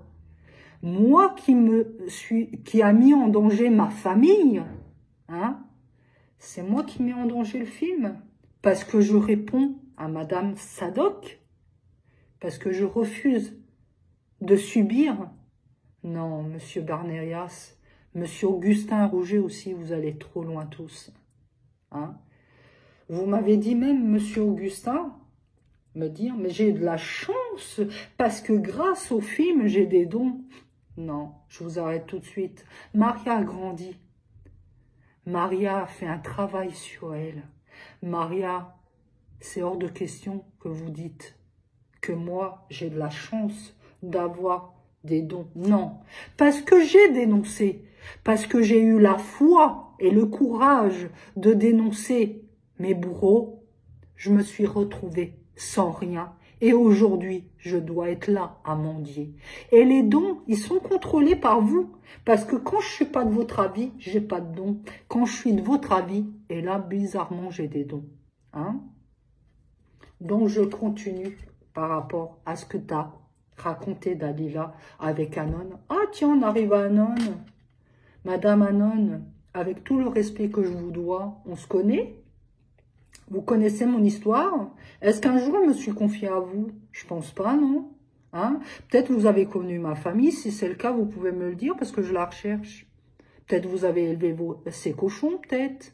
Speaker 1: Moi qui a mis en danger ma famille. C'est moi qui mets en danger le film. Parce que je réponds à Madame Sadoc, parce que je refuse de subir. Non, Monsieur Barnerias, Monsieur Augustin Rouget aussi, vous allez trop loin tous. Vous m'avez dit même, Monsieur Augustin, me dire, mais j'ai de la chance, parce que grâce au film, j'ai des dons. Non, je vous arrête tout de suite. Maria a grandi. Maria a fait un travail sur elle. Maria, c'est hors de question que vous dites que moi, j'ai de la chance d'avoir des dons. Non, parce que j'ai dénoncé, parce que j'ai eu la foi et le courage de dénoncer mes bourreaux, je me suis retrouvée sans rien. Et aujourd'hui, je dois être là à mendier. Et les dons, ils sont contrôlés par vous. Parce que quand je suis pas de votre avis, j'ai pas de dons. Quand je suis de votre avis, et là, bizarrement, j'ai des dons. Donc, je continue par rapport à ce que tu as raconté, Dalila, avec Anon. Ah, tiens, on arrive à Anon. Madame Anon, avec tout le respect que je vous dois, on se connaît. Vous connaissez mon histoire. Est-ce qu'un jour je me suis confiée à vous? Je pense pas, non, hein? Peut-être vous avez connu ma famille. Si c'est le cas, vous pouvez me le dire parce que je la recherche. Peut-être vous avez élevé ces cochons, peut-être.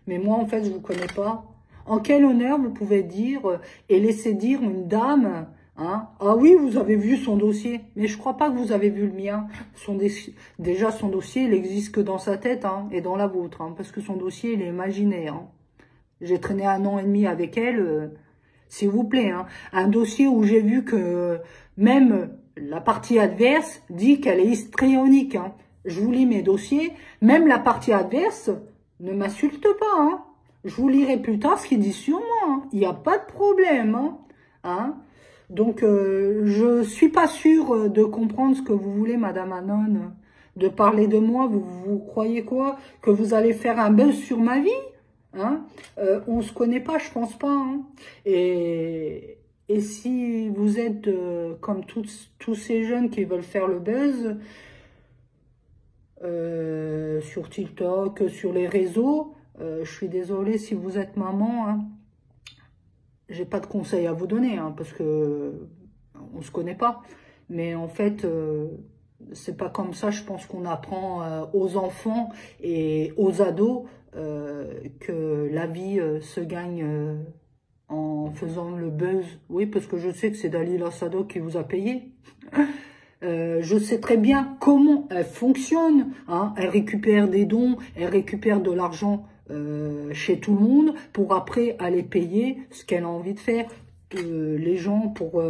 Speaker 1: Mais moi, en fait, je vous connais pas. En quel honneur vous pouvez dire et laisser dire une dame, hein, ah oui, vous avez vu son dossier. Mais je crois pas que vous avez vu le mien. Déjà, son dossier, il existe que dans sa tête, hein, et dans la vôtre, hein, parce que son dossier, il est imaginaire. Hein. J'ai traîné 1 an et demi avec elle, s'il vous plaît. Hein. Un dossier où j'ai vu que même la partie adverse dit qu'elle est histrionique. Hein. Je vous lis mes dossiers. Même la partie adverse ne m'insulte pas. Hein. Je vous lirai plus tard ce qu'il dit sur moi. Hein. Il n'y a pas de problème. Hein. Hein. Donc, je suis pas sûre de comprendre ce que vous voulez, Madame Anon. De parler de moi. Vous croyez quoi? Que vous allez faire un buzz sur ma vie? Hein, on se connaît pas, je pense pas. Hein. Et si vous êtes comme tous ces jeunes qui veulent faire le buzz sur TikTok, sur les réseaux, je suis désolée si vous êtes maman. Hein, j'ai pas de conseils à vous donner hein, parce que on se connaît pas. Mais en fait, c'est pas comme ça. Je pense qu'on apprend aux enfants et aux ados. Que la vie se gagne en faisant le buzz. Oui, parce que je sais que c'est Dalila Sadok qui vous a payé. Je sais très bien comment elle fonctionne. Hein. Elle récupère des dons, elle récupère de l'argent chez tout le monde pour après aller payer ce qu'elle a envie de faire. Les gens pour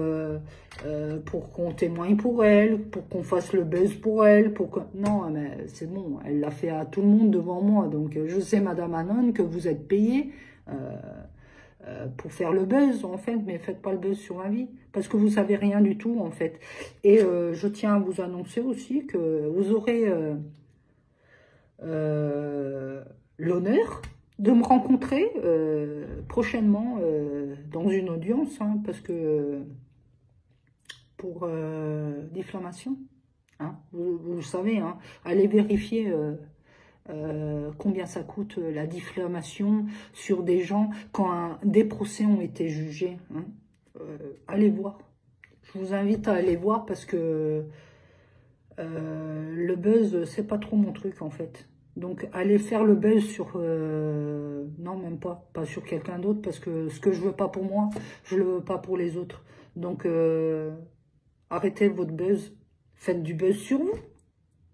Speaker 1: qu'on témoigne pour elle, pour qu'on fasse le buzz pour elle, non, mais c'est bon, elle l'a fait à tout le monde devant moi, donc je sais, Madame Anon, que vous êtes payée pour faire le buzz, en fait, mais faites pas le buzz sur ma vie, parce que vous savez rien du tout, en fait. Et je tiens à vous annoncer aussi que vous aurez l'honneur de me rencontrer prochainement dans une audience, hein, parce que pour diffamation, hein, vous le savez, hein, allez vérifier combien ça coûte la diffamation sur des gens quand des procès ont été jugés. Hein, allez voir, je vous invite à aller voir parce que le buzz, c'est pas trop mon truc en fait. Donc, allez faire le buzz sur... non, même pas. Pas sur quelqu'un d'autre, parce que ce que je veux pas pour moi, je le veux pas pour les autres. Donc, arrêtez votre buzz. Faites du buzz sur vous.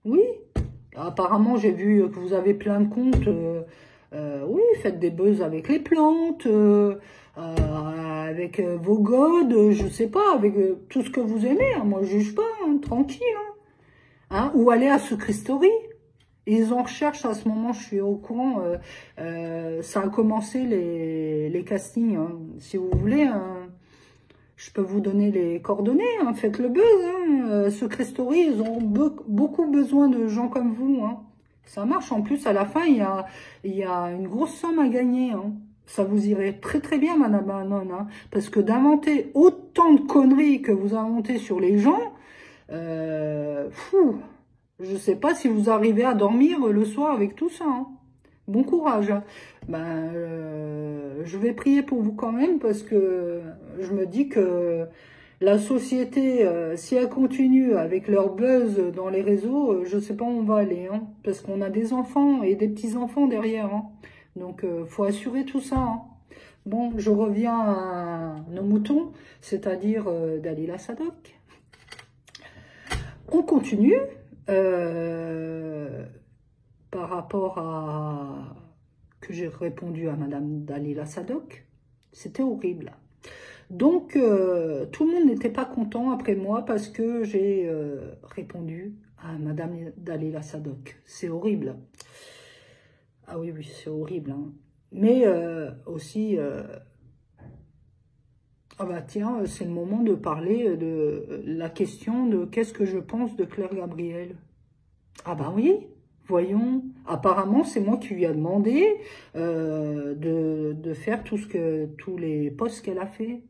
Speaker 1: Oui. Apparemment, j'ai vu que vous avez plein de comptes. Oui, faites des buzz avec les plantes, avec vos godes, je sais pas, avec tout ce que vous aimez. Hein. Moi, je juge pas, hein, tranquille. Hein. Ou allez à Secret Story. Ils en recherchent à ce moment, je suis au courant, ça a commencé les castings, hein. Si vous voulez, hein, je peux vous donner les coordonnées, hein, faites le buzz, hein. Secret Story, ils ont beaucoup besoin de gens comme vous, hein. Ça marche, en plus à la fin, il y a une grosse somme à gagner, hein. Ça vous irait très très bien, Madame Anon, hein, parce que d'inventer autant de conneries que vous inventez sur les gens, fou. Je ne sais pas si vous arrivez à dormir le soir avec tout ça. Hein. Bon courage. Hein. Ben, je vais prier pour vous quand même parce que je me dis que la société, si elle continue avec leur buzz dans les réseaux, je ne sais pas où on va aller. Hein, parce qu'on a des enfants et des petits-enfants derrière. Hein. Donc, faut assurer tout ça. Hein. Bon, je reviens à nos moutons, c'est-à-dire Dalila Sadok. On continue. Par rapport à que j'ai répondu à Madame Dalila Sadok, c'était horrible. Donc, tout le monde n'était pas content après moi parce que j'ai répondu à Madame Dalila Sadok. C'est horrible. Ah oui, oui, c'est horrible. Hein. Mais aussi... ah bah tiens, c'est le moment de parler de la question de qu'est-ce que je pense de Claire Gabriel. Ah bah oui, voyons. Apparemment, c'est moi qui lui ai demandé de faire tous les posts qu'elle a fait.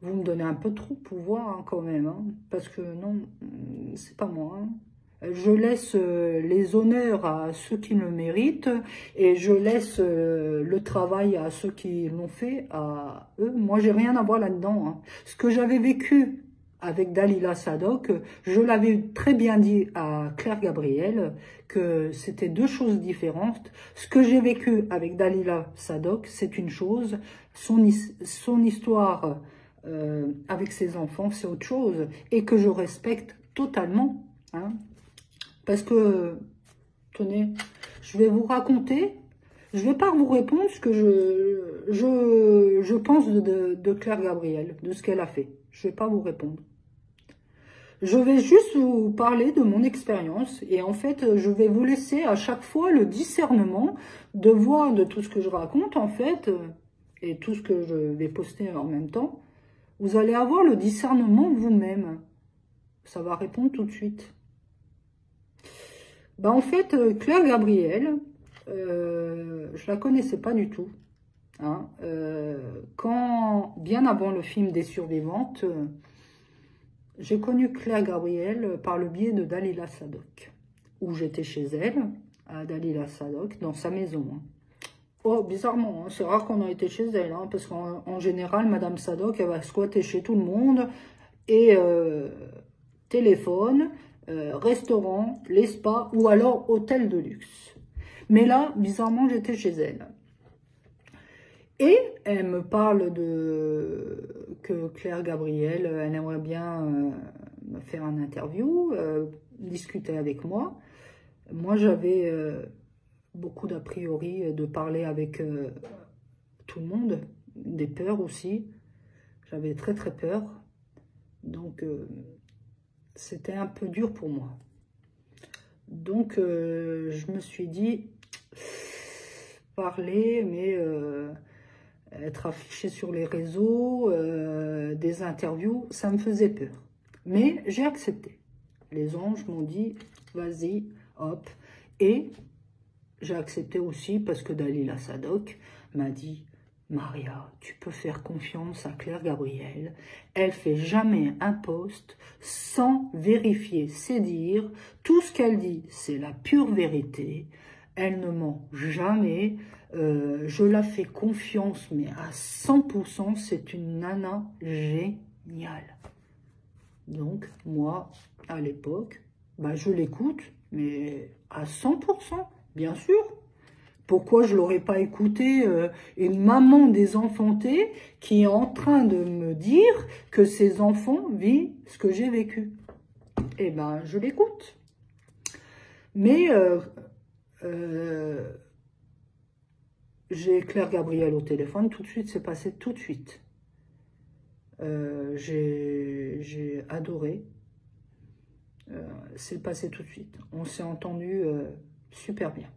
Speaker 1: Vous me donnez un peu trop de pouvoir hein, quand même, hein, parce que non, c'est pas moi. Hein. Je laisse les honneurs à ceux qui le méritent et je laisse le travail à ceux qui l'ont fait, à eux. Moi, j'ai rien à voir là-dedans, hein. Ce que j'avais vécu avec Dalila Sadok, je l'avais très bien dit à Claire Gabriel, que c'était deux choses différentes. Ce que j'ai vécu avec Dalila Sadok, c'est une chose. Son histoire avec ses enfants, c'est autre chose. Et que je respecte totalement, hein. Parce que, tenez, je vais vous raconter, je ne vais pas vous répondre ce que je pense de Claire Gabriel, de ce qu'elle a fait. Je ne vais pas vous répondre. Je vais juste vous parler de mon expérience et en fait, je vais vous laisser à chaque fois le discernement de voir de tout ce que je raconte en fait et tout ce que je vais poster en même temps. Vous allez avoir le discernement vous-même. Ça va répondre tout de suite. En fait, Claire Gabriel, je la connaissais pas du tout. Hein. Bien avant le film des survivantes, j'ai connu Claire Gabriel par le biais de Dalila Sadok, où j'étais chez elle, à Dalila Sadok, dans sa maison. Hein. Oh, bizarrement, hein, c'est rare qu'on ait été chez elle, hein, parce qu'en général, Madame Sadok, elle va squatter chez tout le monde, et téléphone, restaurant, les spas, ou alors hôtel de luxe. Mais là, bizarrement, j'étais chez elle. Et elle me parle que Claire Gabriel, elle aimerait bien me faire une interview, discuter avec moi. Moi, j'avais beaucoup d'a priori de parler avec tout le monde, des peurs aussi. J'avais très très peur. Donc, c'était un peu dur pour moi. Donc, je me suis dit, parler, mais être affiché sur les réseaux, des interviews, ça me faisait peur. Mais j'ai accepté. Les anges m'ont dit, vas-y, hop. Et j'ai accepté aussi parce que Dalila Sadok m'a dit, Maria, tu peux faire confiance à Claire Gabriel. Elle fait jamais un post sans vérifier ses dires. Tout ce qu'elle dit, c'est la pure vérité. Elle ne ment jamais. Je la fais confiance, mais à 100%, c'est une nana géniale. Donc, moi, à l'époque, je l'écoute, mais à 100%, bien sûr. Pourquoi je ne l'aurais pas écouté, une maman désenfantée qui est en train de me dire que ses enfants vivent ce que j'ai vécu? Eh ben, je l'écoute. Mais j'ai Claire Gabriel au téléphone, tout de suite, c'est passé tout de suite. J'ai adoré. C'est passé tout de suite. On s'est entendu super bien.